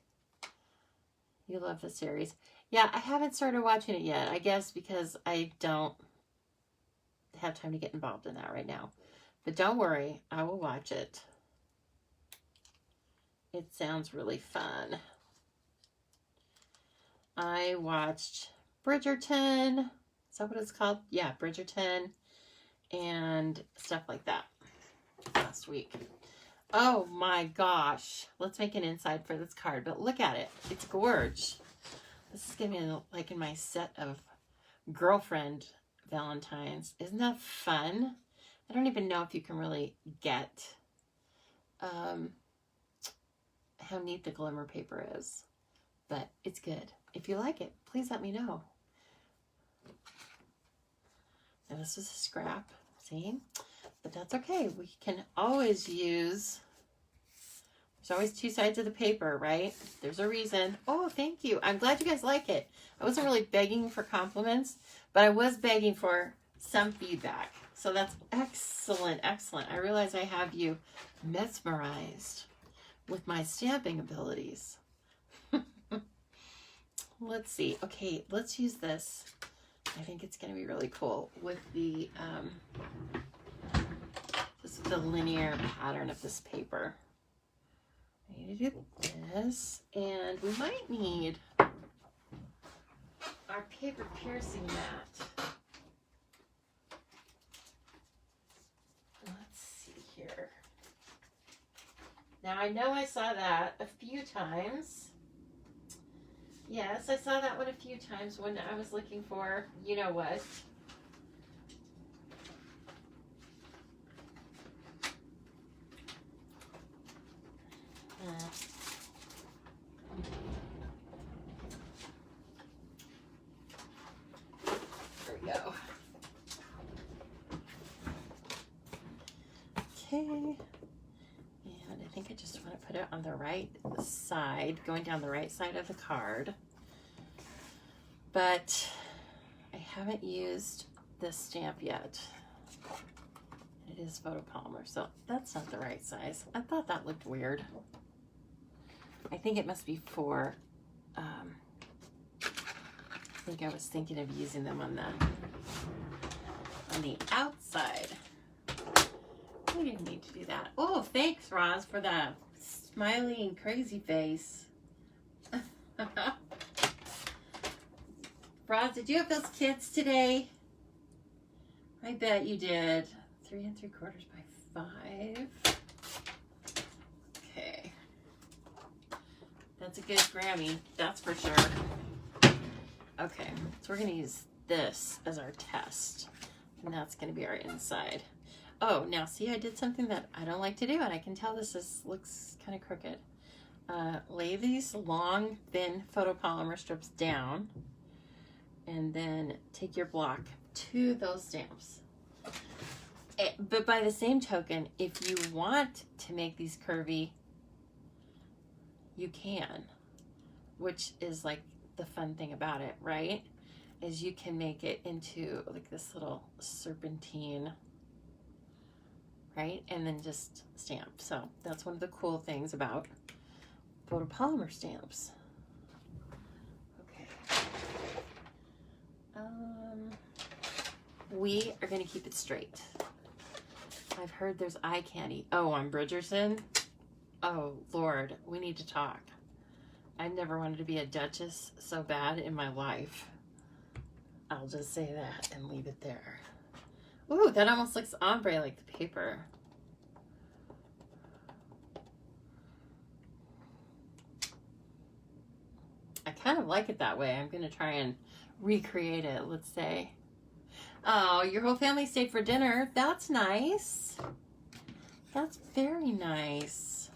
You love the series. Yeah, I haven't started watching it yet. I guess because I don't have time to get involved in that right now. But don't worry, I will watch it. It sounds really fun. I watched Bridgerton. Is that what it's called? Yeah, Bridgerton. And stuff like that last week. Oh my gosh. Let's make an inside for this card. But look at it. It's gorge. This is going to be like in my set of girlfriend Valentines. Isn't that fun? I don't even know if you can really get how neat the glimmer paper is. But it's good. If you like it, please let me know. Now this is a scrap. See? But that's okay. We can always use, there's always 2 sides of the paper, right? There's a reason. Oh, thank you. I'm glad you guys like it. I wasn't really begging for compliments, but I was begging for some feedback. So that's excellent, excellent. I realize I have you mesmerized with my stamping abilities. Let's see. Okay, let's use this. I think it's going to be really cool with the just the linear pattern of this paper. I need to do this, and we might need our paper piercing mat. Let's see here. Now I know I saw that a few times. Yes, I saw that one a few times when I was looking for, you know what. There we go. Okay. And I think I just want to put it on the right side, going down the right side of the card. But I haven't used this stamp yet. It is photopolymer, so that's not the right size. I thought that looked weird. I think it must be for, I think I was thinking of using them on the outside. I didn't need to do that. Oh, thanks, Roz, for the smiley and crazy face. Roz, did you have those kits today? I bet you did. 3 3/4 by 5. Okay. That's a good Grammy, that's for sure. Okay, so we're going to use this as our test. And that's going to be our inside. Oh, now see, I did something that I don't like to do, and I can tell looks kind of crooked. Lay these long, thin photopolymer strips down, and then take your block to those stamps. But by the same token, if you want to make these curvy, you can, which is like the fun thing about it, right? Is you can make it into like this little serpentine, right? And then just stamp. So that's one of the cool things about photopolymer stamps. Okay. We are going to keep it straight. I've heard there's eye candy. Oh, on Bridgerton? Oh, Lord, we need to talk. I never wanted to be a duchess so bad in my life. I'll just say that and leave it there. Ooh, that almost looks ombre like the paper. I kind of like it that way. I'm going to try and recreate it, let's say. Oh, your whole family stayed for dinner. That's nice. That's very nice.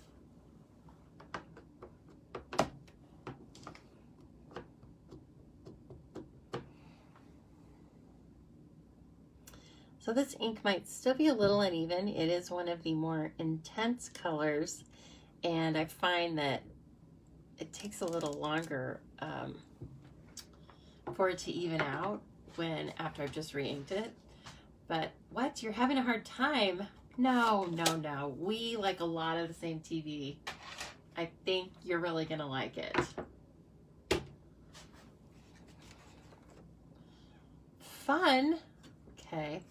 So this ink might still be a little uneven. It is one of the more intense colors, and I find that it takes a little longer for it to even out after I've just re-inked it. But what? You're having a hard time? No, no, no. We like a lot of the same TV. I think you're really gonna like it. Fun. Okay.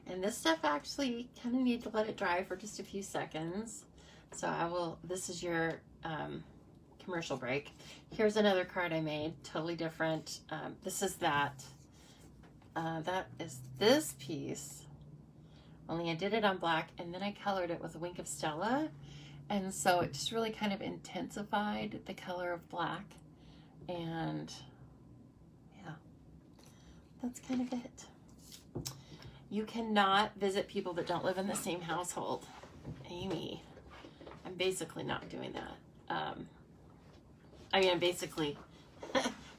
And this stuff actually kind of need to let it dry for just a few seconds. So this is your commercial break. Here's another card I made, totally different. This is that. That is this piece, only I did it on black and then I colored it with a wink of Stella. And so it just really kind of intensified the color of black. And yeah, that's kind of it. You cannot visit people that don't live in the same household. Amy, I'm basically not doing that. I mean, I'm basically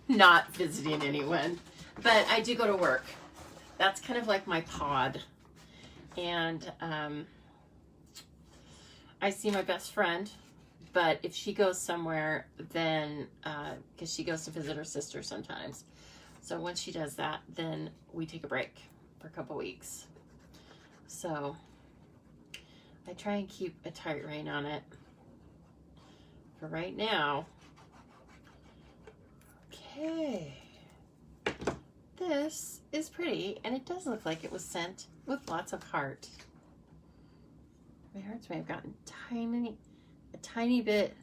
not visiting anyone, but I do go to work. That's kind of like my pod. And I see my best friend, but if she goes somewhere, then, because she goes to visit her sister sometimes. So once she does that, then we take a break for a couple weeks. So I try and keep a tight rein on it. For right now. Okay. This is pretty, and it does look like it was sent with lots of heart. My hearts may have gotten a tiny bit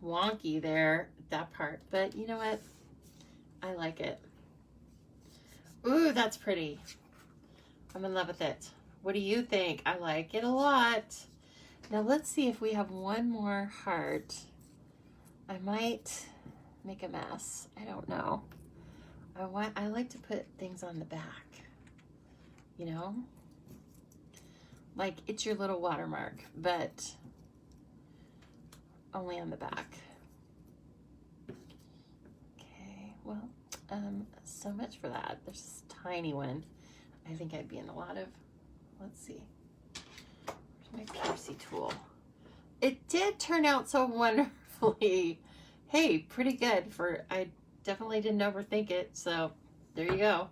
wonky there, that part, but you know what? I like it. Ooh, that's pretty. I'm in love with it. What do you think? I like it a lot. Now let's see if we have one more heart. I might make a mess. I don't know. I like to put things on the back, you know? Like it's your little watermark, but only on the back. Okay, well, so much for that. There's this tiny one. I think I'd be in a lot of, let's see. Where's my piercing tool? It did turn out so wonderfully. Hey, pretty good for, I definitely didn't overthink it, so there you go.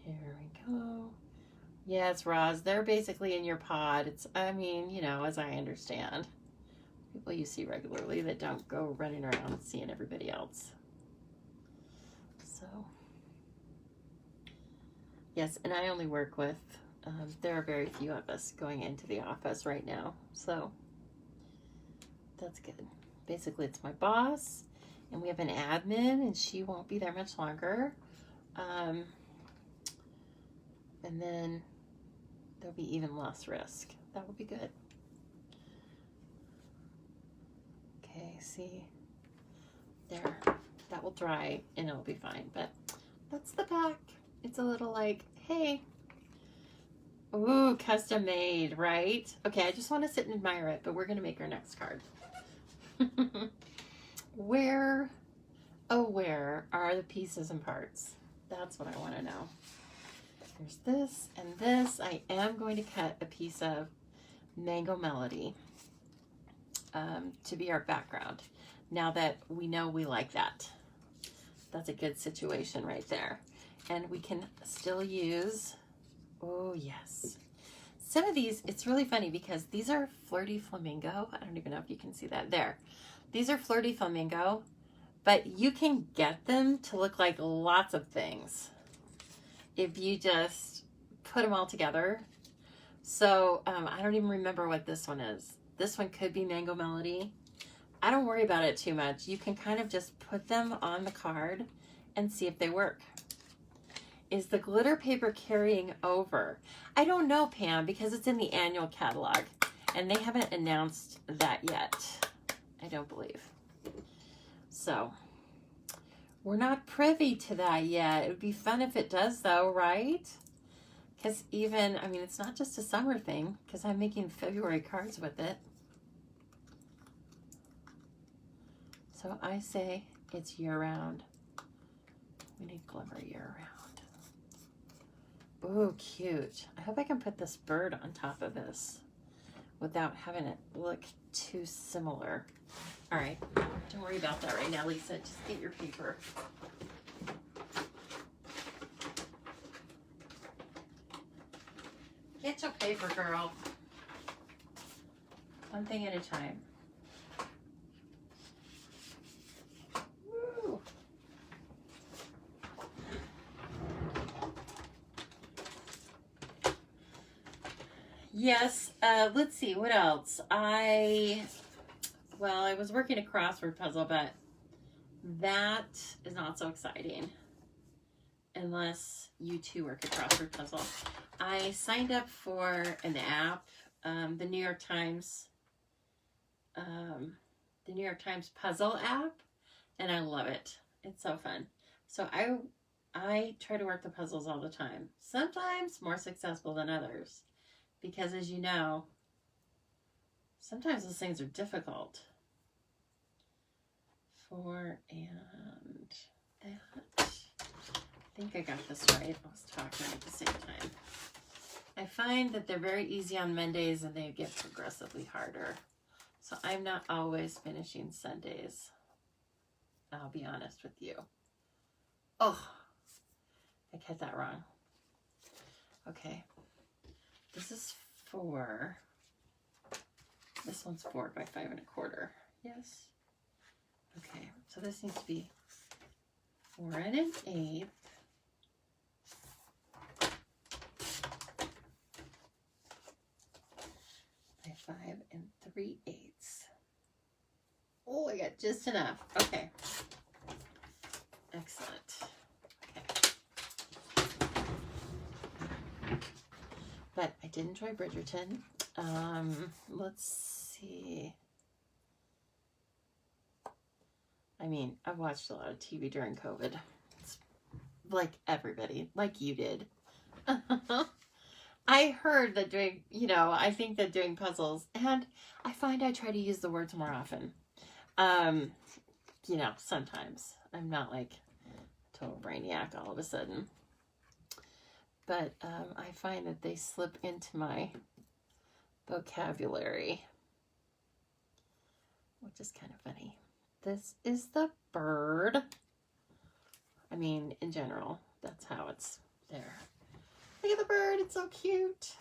Here we go. Yes, Roz, they're basically in your pod. It's, I mean, you know, as I understand. People you see regularly that don't go running around seeing everybody else. So, yes, and I only work with, there are very few of us going into the office right now, so that's good. Basically, it's my boss, and we have an admin, and she won't be there much longer. And then there'll be even less risk. That would be good. Okay, see, there, that will dry, and it'll be fine, but that's the back. It's a little like, hey, ooh, custom made, right? Okay, I just want to sit and admire it, but we're going to make our next card. Where, oh, where are the pieces and parts? That's what I want to know. There's this and this. I am going to cut a piece of Mango Melody to be our background. Now that we know we like that. That's a good situation right there. And we can still use, oh yes. Some of these, it's really funny because these are Flirty Flamingo. I don't even know if you can see that there. These are Flirty Flamingo, but you can get them to look like lots of things if you just put them all together. So I don't even remember what this one is. This one could be Mango Melody. I don't worry about it too much. You can kind of just put them on the card and see if they work. Is the glitter paper carrying over? I don't know, Pam, because it's in the annual catalog and they haven't announced that yet, I don't believe. So we're not privy to that yet. It would be fun if it does though, right? Because even, I mean, it's not just a summer thing because I'm making February cards with it. So I say it's year-round. We need glimmer year-round. Ooh, cute. I hope I can put this bird on top of this without having it look too similar. All right, don't worry about that right now, Lisa. Just get your paper. Get your paper, girl. One thing at a time. Woo. Yes, let's see, what else? I was working a crossword puzzle, but that is not so exciting unless you too work a crossword puzzle. I signed up for an app, the New York Times puzzle app, and I love it. It's so fun. So I try to work the puzzles all the time. Sometimes more successful than others. Because as you know, sometimes those things are difficult. 4 and that. I think I got this right. I was talking at the same time. I find that they're very easy on Mondays and they get progressively harder. So I'm not always finishing Sundays. I'll be honest with you. Oh, I cut that wrong. Okay. This is 4. This one's 4 by 5 1/4. Yes. Okay, so this needs to be 4 1/8. By 5 3/8. Oh, I got just enough. Okay. Excellent. But I did enjoy Bridgerton. Let's see. I mean, I've watched a lot of TV during COVID. It's like everybody, like you did. I heard that doing, I think that doing puzzles, and I find I try to use the words more often. Sometimes. I'm not like a total brainiac all of a sudden. But I find that they slip into my vocabulary, which is kind of funny. This is the bird. I mean, in general, that's how it's there. Look at the bird, it's so cute.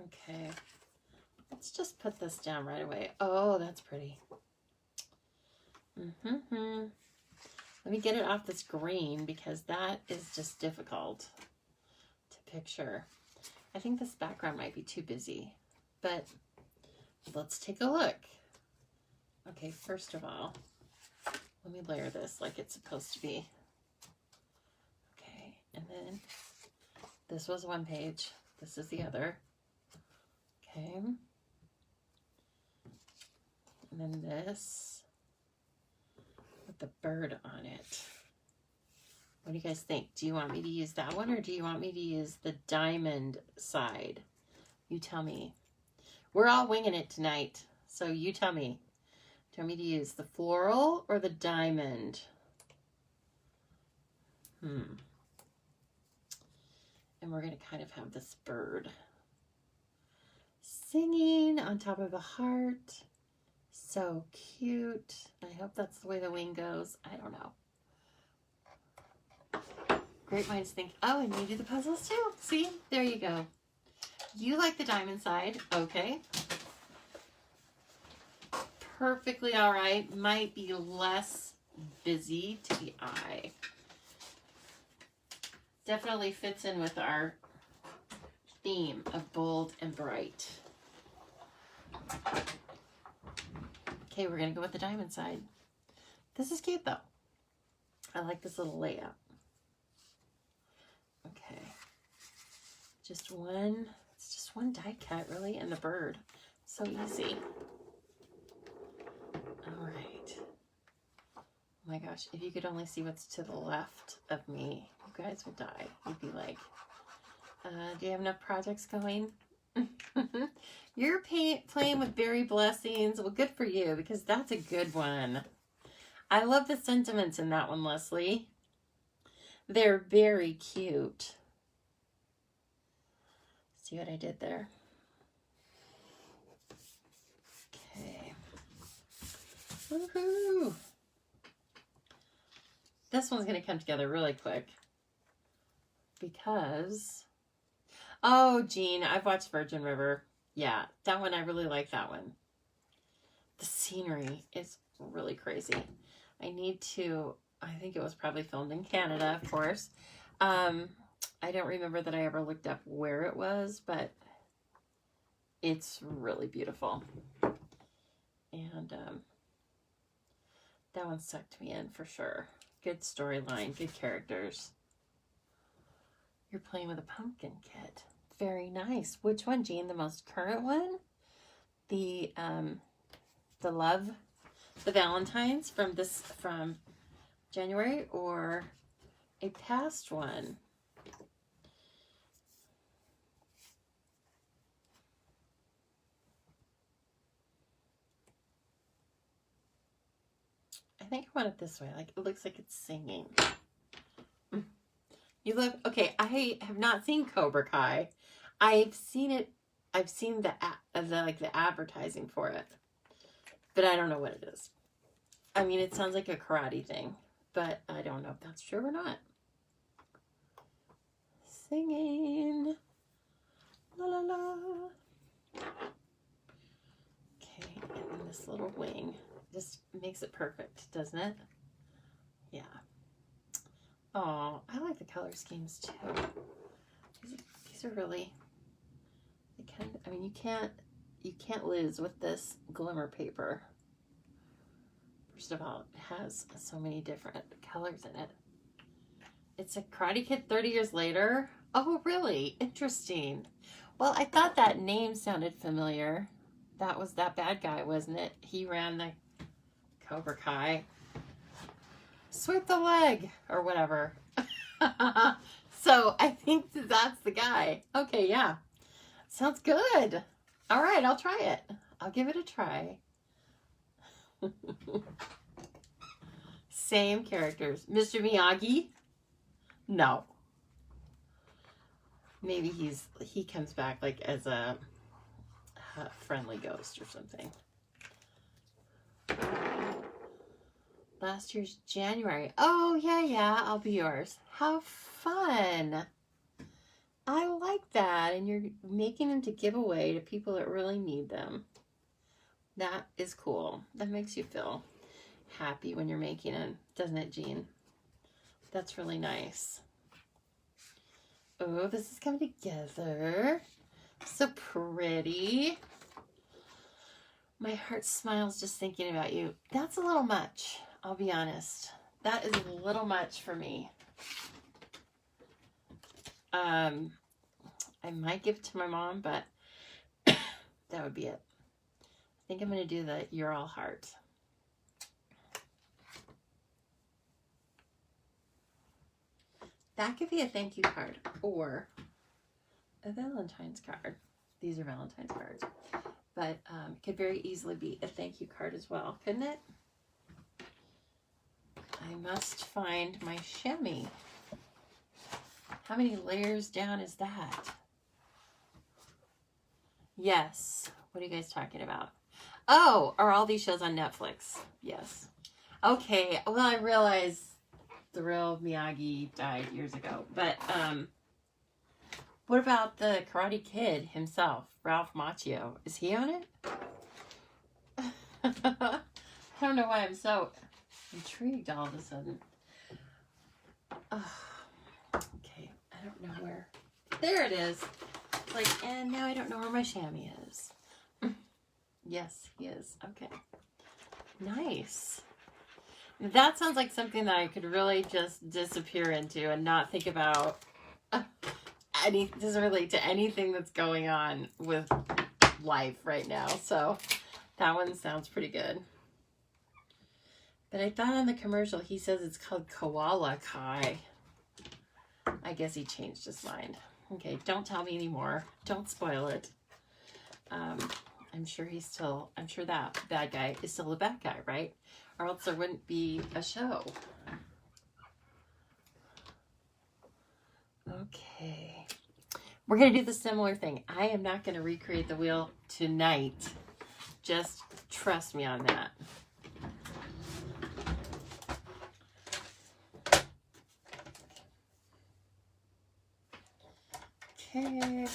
Okay, let's just put this down right away. Oh, that's pretty. Let me get it off this green because that is just difficult to picture. I think this background might be too busy, but let's take a look. Okay, first of all, let me layer this like it's supposed to be. Okay, and then this was one page. This is the other. Okay. And then this with the bird on it. What do you guys think? Do you want me to use that one, or do you want me to use the diamond side? You tell me. We're all winging it tonight, so you tell me. Do you want me to use the floral or the diamond? And we're going to kind of have this bird singing on top of a heart. So cute. I hope that's the way the wing goes. I don't know. Great minds think, oh, and you do the puzzles too. See, there you go. You like the diamond side. Okay. Perfectly all right. Might be less busy to the eye. Definitely fits in with our theme of bold and bright. Okay, we're going to go with the diamond side. This is cute though. I like this little layout. Okay. It's just one die cut really, and the bird. So easy. All right. Oh my gosh, if you could only see what's to the left of me, you guys would die. You'd be like, do you have enough projects going? You're playing with berry blessings. Well, good for you, because that's a good one. I love the sentiments in that one, Leslie. They're very cute. See what I did there? Okay. Woohoo! This one's going to come together really quick because... Oh, Jean, I've watched Virgin River. Yeah, that one, I really like that one. The scenery is really crazy. I think it was probably filmed in Canada, of course. I don't remember that I ever looked up where it was, but it's really beautiful. And that one sucked me in for sure. Good storyline, good characters. You're playing with a pumpkin kit. Very nice. Which one, Jean? The most current one? The Valentines from January, or a past one? I think I want it this way. Like, it looks like it's singing. You look, okay, I have not seen Cobra Kai. I've seen it. I've seen the advertising for it, but I don't know what it is. I mean, it sounds like a karate thing, but I don't know if that's true or not. Singing. La la la. Okay, and then this little wing just makes it perfect, doesn't it? Yeah. Oh, I like the color schemes too. These are really, I mean, you can't lose with this Glimmer Paper. First of all, it has so many different colors in it. It's a Karate Kid 30 years later. Oh, really? Interesting. Well, I thought that name sounded familiar. That was that bad guy, wasn't it? He ran the Cobra Kai. Sweep the leg, or whatever. So I think that's the guy. Okay, yeah. Sounds good. All right, I'll try it. I'll give it a try. Same characters. Mr. Miyagi? No. Maybe he comes back like as a friendly ghost or something. Last year's January. Oh, yeah, I'll be yours. How fun. I like that. And you're making them to give away to people that really need them. That is cool. That makes you feel happy when you're making it, doesn't it, Jean? That's really nice. Oh, this is coming together. So pretty. My heart smiles just thinking about you. That's a little much. I'll be honest. That is a little much for me. I might give it to my mom, but that would be it. I think I'm going to do the You're All Heart. that could be a thank you card or a Valentine's card. These are Valentine's cards. But it could very easily be a thank you card as well, couldn't it? I must find my chamois. How many layers down is that? Yes. What are you guys talking about? Oh, are all these shows on Netflix? Yes. Okay. Well, I realize the real Miyagi died years ago. But what about the Karate Kid himself, Ralph Macchio? Is he on it? I don't know why I'm so intrigued all of a sudden. Oh, okay. I don't know where. There it is. Like, and now I don't know where my chamois is. Yes, he is. Okay. Nice. That sounds like something that I could really just disappear into and not think about. Doesn't relate to anything that's going on with life right now. So that one sounds pretty good. But I thought on the commercial he says it's called Koala Kai. I guess he changed his mind. Okay, don't tell me anymore. Don't spoil it. I'm sure that bad guy is still the bad guy, right? Or else there wouldn't be a show. Okay. We're going to do the similar thing. I am not going to recreate the wheel tonight. Just trust me on that. Okay.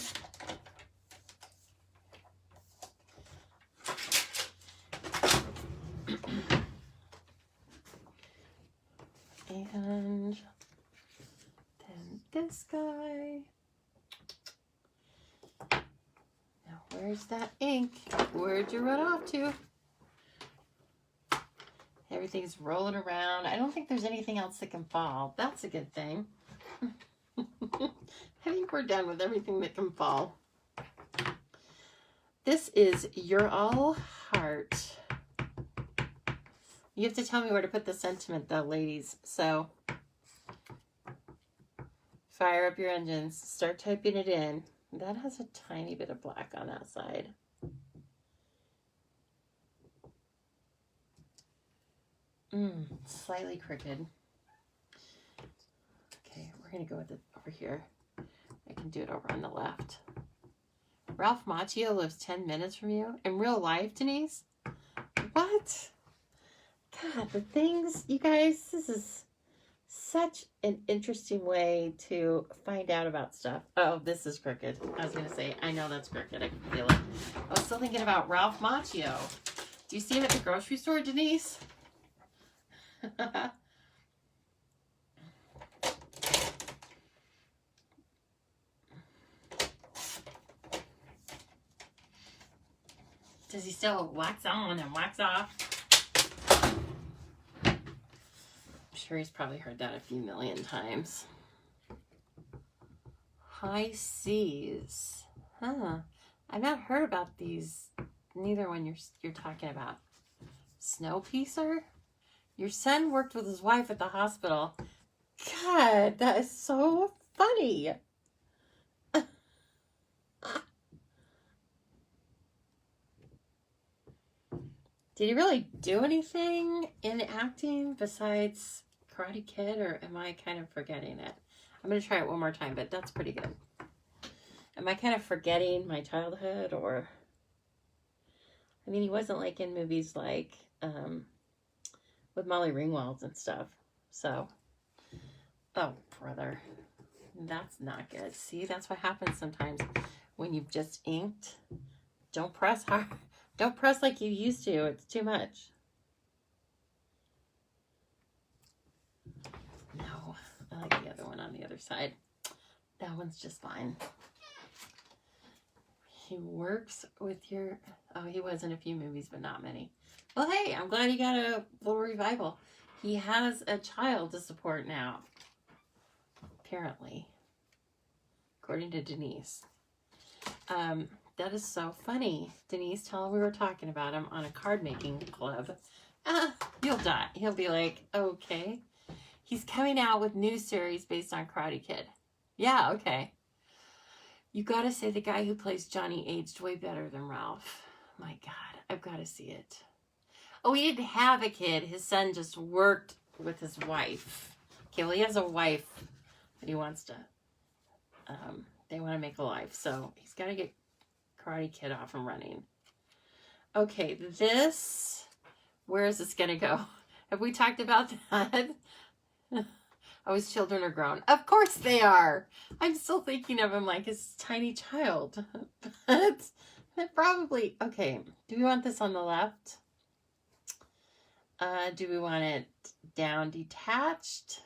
And then this guy. Now, where's that ink? Where'd you run off to? Everything's rolling around. I don't think there's anything else that can fall. That's a good thing. I think we're done with everything that can fall. This is You're All Heart. You have to tell me where to put the sentiment though, ladies. So fire up your engines. Start typing it in. That has a tiny bit of black on that side. Slightly crooked. Okay, we're going to go with it over here. I can do it over on the left. Ralph Macchio lives 10 minutes from you? In real life, Denise? What? God, the things, you guys, this is such an interesting way to find out about stuff. Oh, this is crooked. I was going to say, I know that's crooked. I can feel it. I was still thinking about Ralph Macchio. Do you see him at the grocery store, Denise? Does he still wax on and wax off? I'm sure he's probably heard that a few million times. High seas. Huh. I've not heard about these. Neither one you're talking about. Snowpiercer? Your son worked with his wife at the hospital. God, that is so funny. Did he really do anything in acting besides Karate Kid, or am I kind of forgetting it? I'm going to try it one more time, but that's pretty good. Am I kind of forgetting my childhood, or... I mean, he wasn't like in movies like with Molly Ringwald and stuff. So, oh, brother. That's not good. See, that's what happens sometimes when you've just inked. Don't press hard. Don't press like you used to. It's too much. No, I like the other one on the other side. That one's just fine. He works with your... Oh, he was in a few movies, but not many. Well, hey, I'm glad he got a little revival. He has a child to support now. Apparently. According to Denise. That is so funny. Denise, tell him we were talking about him on a card making club. You'll die. He'll be like, okay. He's coming out with new series based on Karate Kid. Yeah, okay. You gotta say the guy who plays Johnny aged way better than Ralph. My God, I've got to see it. Oh, he didn't have a kid. His son just worked with his wife. Okay, well, he has a wife that he wants to, they want to make alive. So he's got to get Karate Kid off and running. Okay, this, where is this going to go? Have we talked about that? Oh, his children are grown. Of course they are. I'm still thinking of him like his tiny child. But probably, okay, do we want this on the left? Do we want it down detached?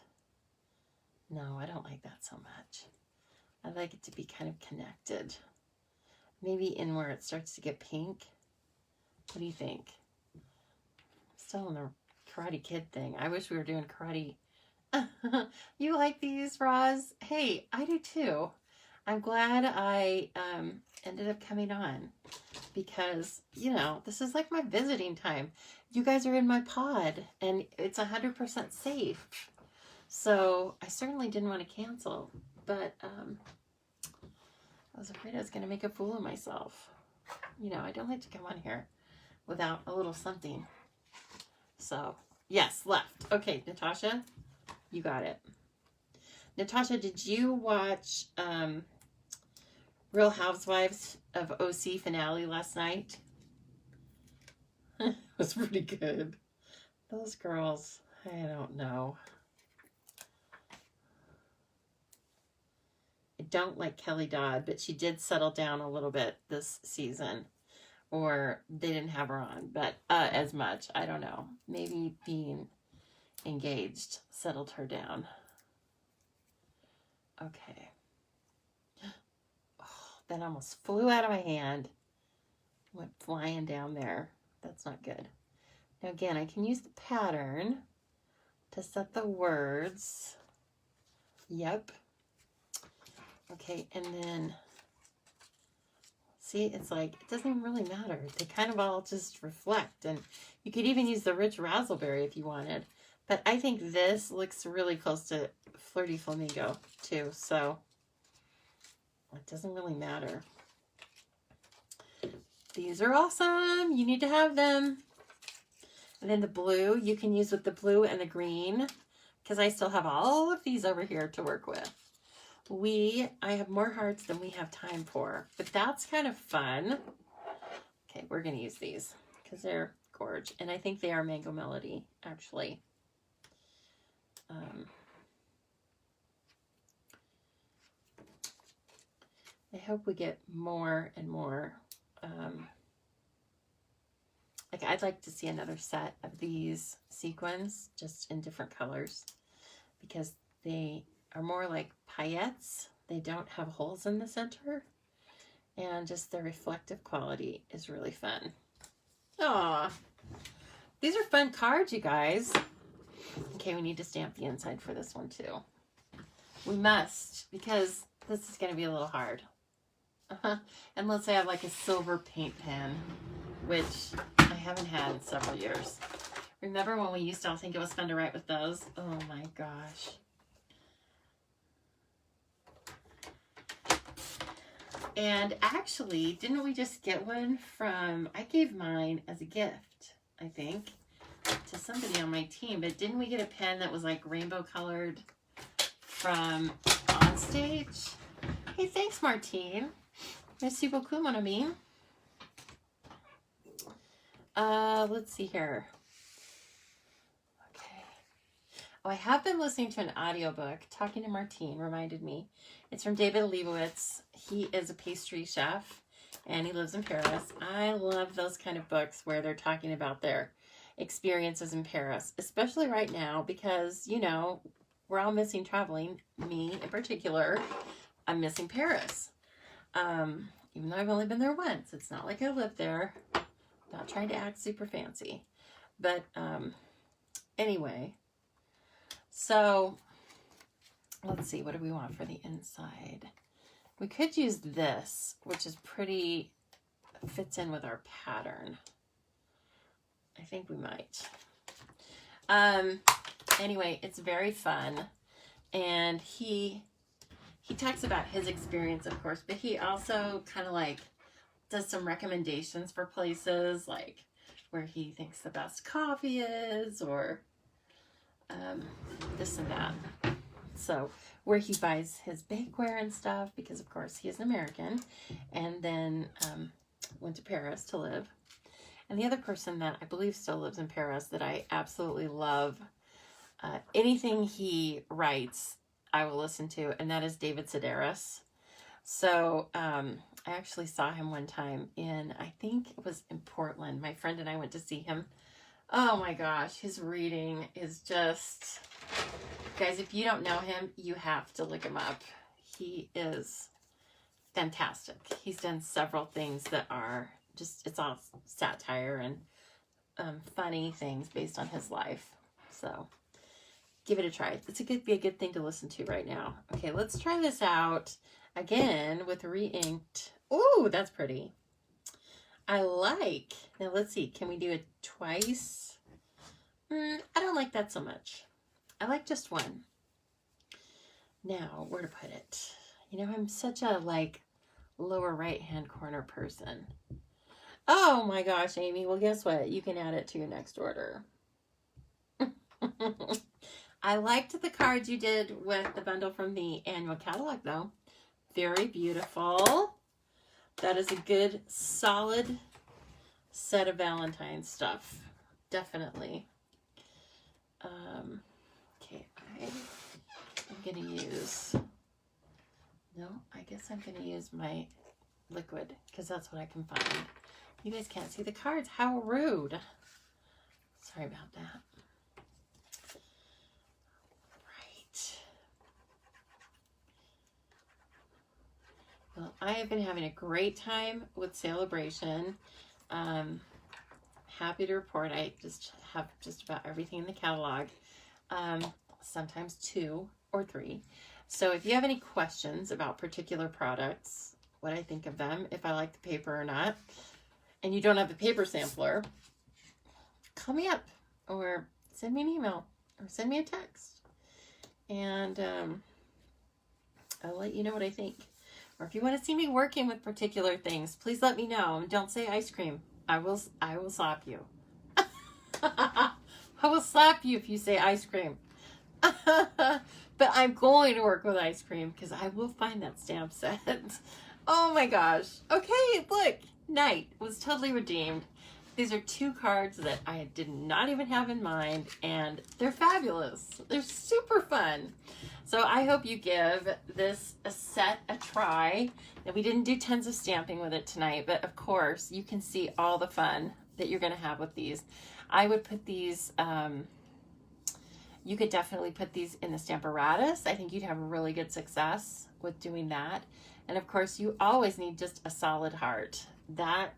No, I don't like that so much. I like it to be kind of connected. Maybe in where it starts to get pink. What do you think? Still in the Karate Kid thing. I wish we were doing karate. You like these, Roz? Hey, I do too. I'm glad I ended up coming on because, you know, this is like my visiting time. You guys are in my pod and it's 100% safe. So I certainly didn't want to cancel, but I was afraid I was going to make a fool of myself. You know, I don't like to come on here without a little something. So, yes, left. Okay, Natasha, you got it. Natasha, did you watch Real Housewives of OC finale last night? It was pretty good. Those girls, I don't know. I don't like Kelly Dodd, but she did settle down a little bit this season. Or they didn't have her on, but as much. I don't know. Maybe being engaged settled her down. Okay. Oh, that almost flew out of my hand. Went flying down there. That's not good. Now again, I can use the pattern to set the words. Yep. Okay, and then, see, it's like, it doesn't even really matter. They kind of all just reflect. And you could even use the rich raspberry if you wanted. But I think this looks really close to Flirty Flamingo, too. So, it doesn't really matter. These are awesome. You need to have them. And then the blue, you can use with the blue and the green. Because I still have all of these over here to work with. I have more hearts than we have time for, but that's kind of fun. Okay, we're going to use these because they're gorge, and I think they are Mango Melody, actually. I hope we get more and more. Like, I'd like to see another set of these sequins, just in different colors, because they are more like paillettes. They don't have holes in the center. And just the reflective quality is really fun. Aw. These are fun cards, you guys. Okay, we need to stamp the inside for this one too. We must, because this is going to be a little hard. Unless I have like a silver paint pen, which I haven't had in several years. Remember when we used to all think it was fun to write with those? Oh my gosh. And actually, didn't we just get one from, I gave mine as a gift, I think, to somebody on my team. But didn't we get a pen that was like rainbow colored from Onstage? Hey, thanks, Martine. Merci beaucoup, mon ami. Let's see here. Okay. Oh, I have been listening to an audiobook. Talking to Martine reminded me. It's from David Leibowitz. He is a pastry chef and he lives in Paris. I love those kind of books where they're talking about their experiences in Paris, especially right now because, you know, we're all missing traveling. Me in particular, I'm missing Paris. Even though I've only been there once. It's not like I lived there. Not trying to act super fancy. But anyway, so let's see, what do we want for the inside? We could use this, which is pretty, fits in with our pattern. I think we might. Anyway, it's very fun. And he talks about his experience, of course, but he also kind of like does some recommendations for places, like where he thinks the best coffee is, or this and that. So where he buys his bakeware and stuff, because of course he is an American, and then went to Paris to live. And the other person that I believe still lives in Paris that I absolutely love, anything he writes, I will listen to, and that is David Sedaris. So I actually saw him one time in, I think it was in Portland. My friend and I went to see him. Oh my gosh, his reading is just, guys, if you don't know him, you have to look him up. He is fantastic. He's done several things that are just, it's all satire and funny things based on his life. So give it a try. It's be a good thing to listen to right now. Okay, let's try this out again with re-inked. Ooh, that's pretty. I like. Now let's see. Can we do it twice? I don't like that so much. I like just one. Now, where to put it? You know, I'm such a like lower right hand corner person. Oh my gosh, Amy. Well, guess what? You can add it to your next order. I liked the cards you did with the bundle from the annual catalog, though. Very beautiful. That is a good, solid set of Valentine stuff. Definitely. Okay, I'm going to use... No, I guess I'm going to use my liquid, because that's what I can find. You guys can't see the cards. How rude. Sorry about that. Well, I have been having a great time with Celebration. Happy to report I just have just about everything in the catalog. Sometimes 2 or 3. So if you have any questions about particular products, what I think of them, if I like the paper or not, and you don't have a paper sampler, call me up or send me an email or send me a text. And I'll let you know what I think. Or if you want to see me working with particular things, please let me know. Don't say ice cream. I will slap you. I will slap you if you say ice cream. But I'm going to work with ice cream because I will find that stamp set. Oh my gosh. Okay, look. Night was totally redeemed. These are 2 cards that I did not even have in mind, and they're fabulous. They're super fun. So I hope you give this set a try. Now, we didn't do tons of stamping with it tonight, but of course you can see all the fun that you're going to have with these. I would put these, you could definitely put these in the Stamparatus. I think you'd have really good success with doing that. And of course you always need just a solid heart. That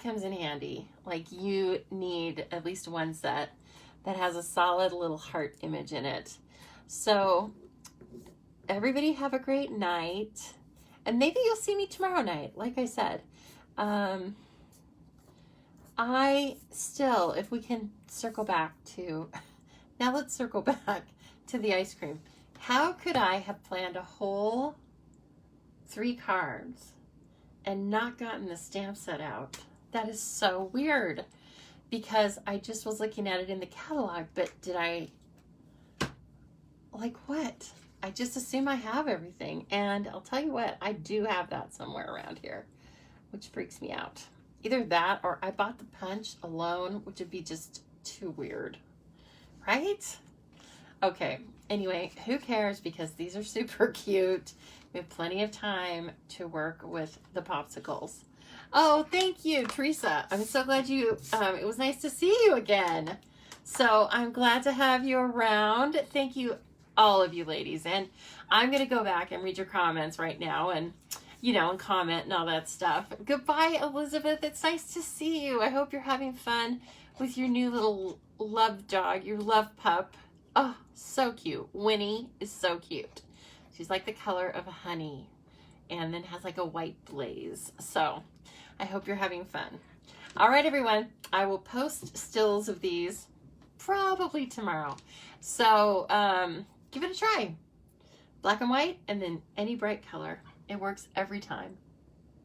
comes in handy. Like, you need at least one set that has a solid little heart image in it. So everybody have a great night, and maybe you'll see me tomorrow night. Like I said, I still, if we can circle back to, now let's circle back to the ice cream. How could I have planned a whole 3 cards and not gotten the stamp set out? That is so weird, because I just was looking at it in the catalog, but did I, like what? I just assume I have everything, and I'll tell you what, I do have that somewhere around here, which freaks me out. Either that, or I bought the punch alone, which would be just too weird, right? Okay, anyway, who cares, because these are super cute. We have plenty of time to work with the popsicles. Oh, thank you, Teresa. I'm so glad you, it was nice to see you again. So I'm glad to have you around. Thank you, all of you ladies. And I'm going to go back and read your comments right now and, you know, and comment and all that stuff. Goodbye, Elizabeth. It's nice to see you. I hope you're having fun with your new little love dog, your love pup. Oh, so cute. Winnie is so cute. She's like the color of honey and then has like a white blaze. So I hope you're having fun. All right, everyone. I will post stills of these probably tomorrow. So give it a try. Black and white, and then any bright color. It works every time.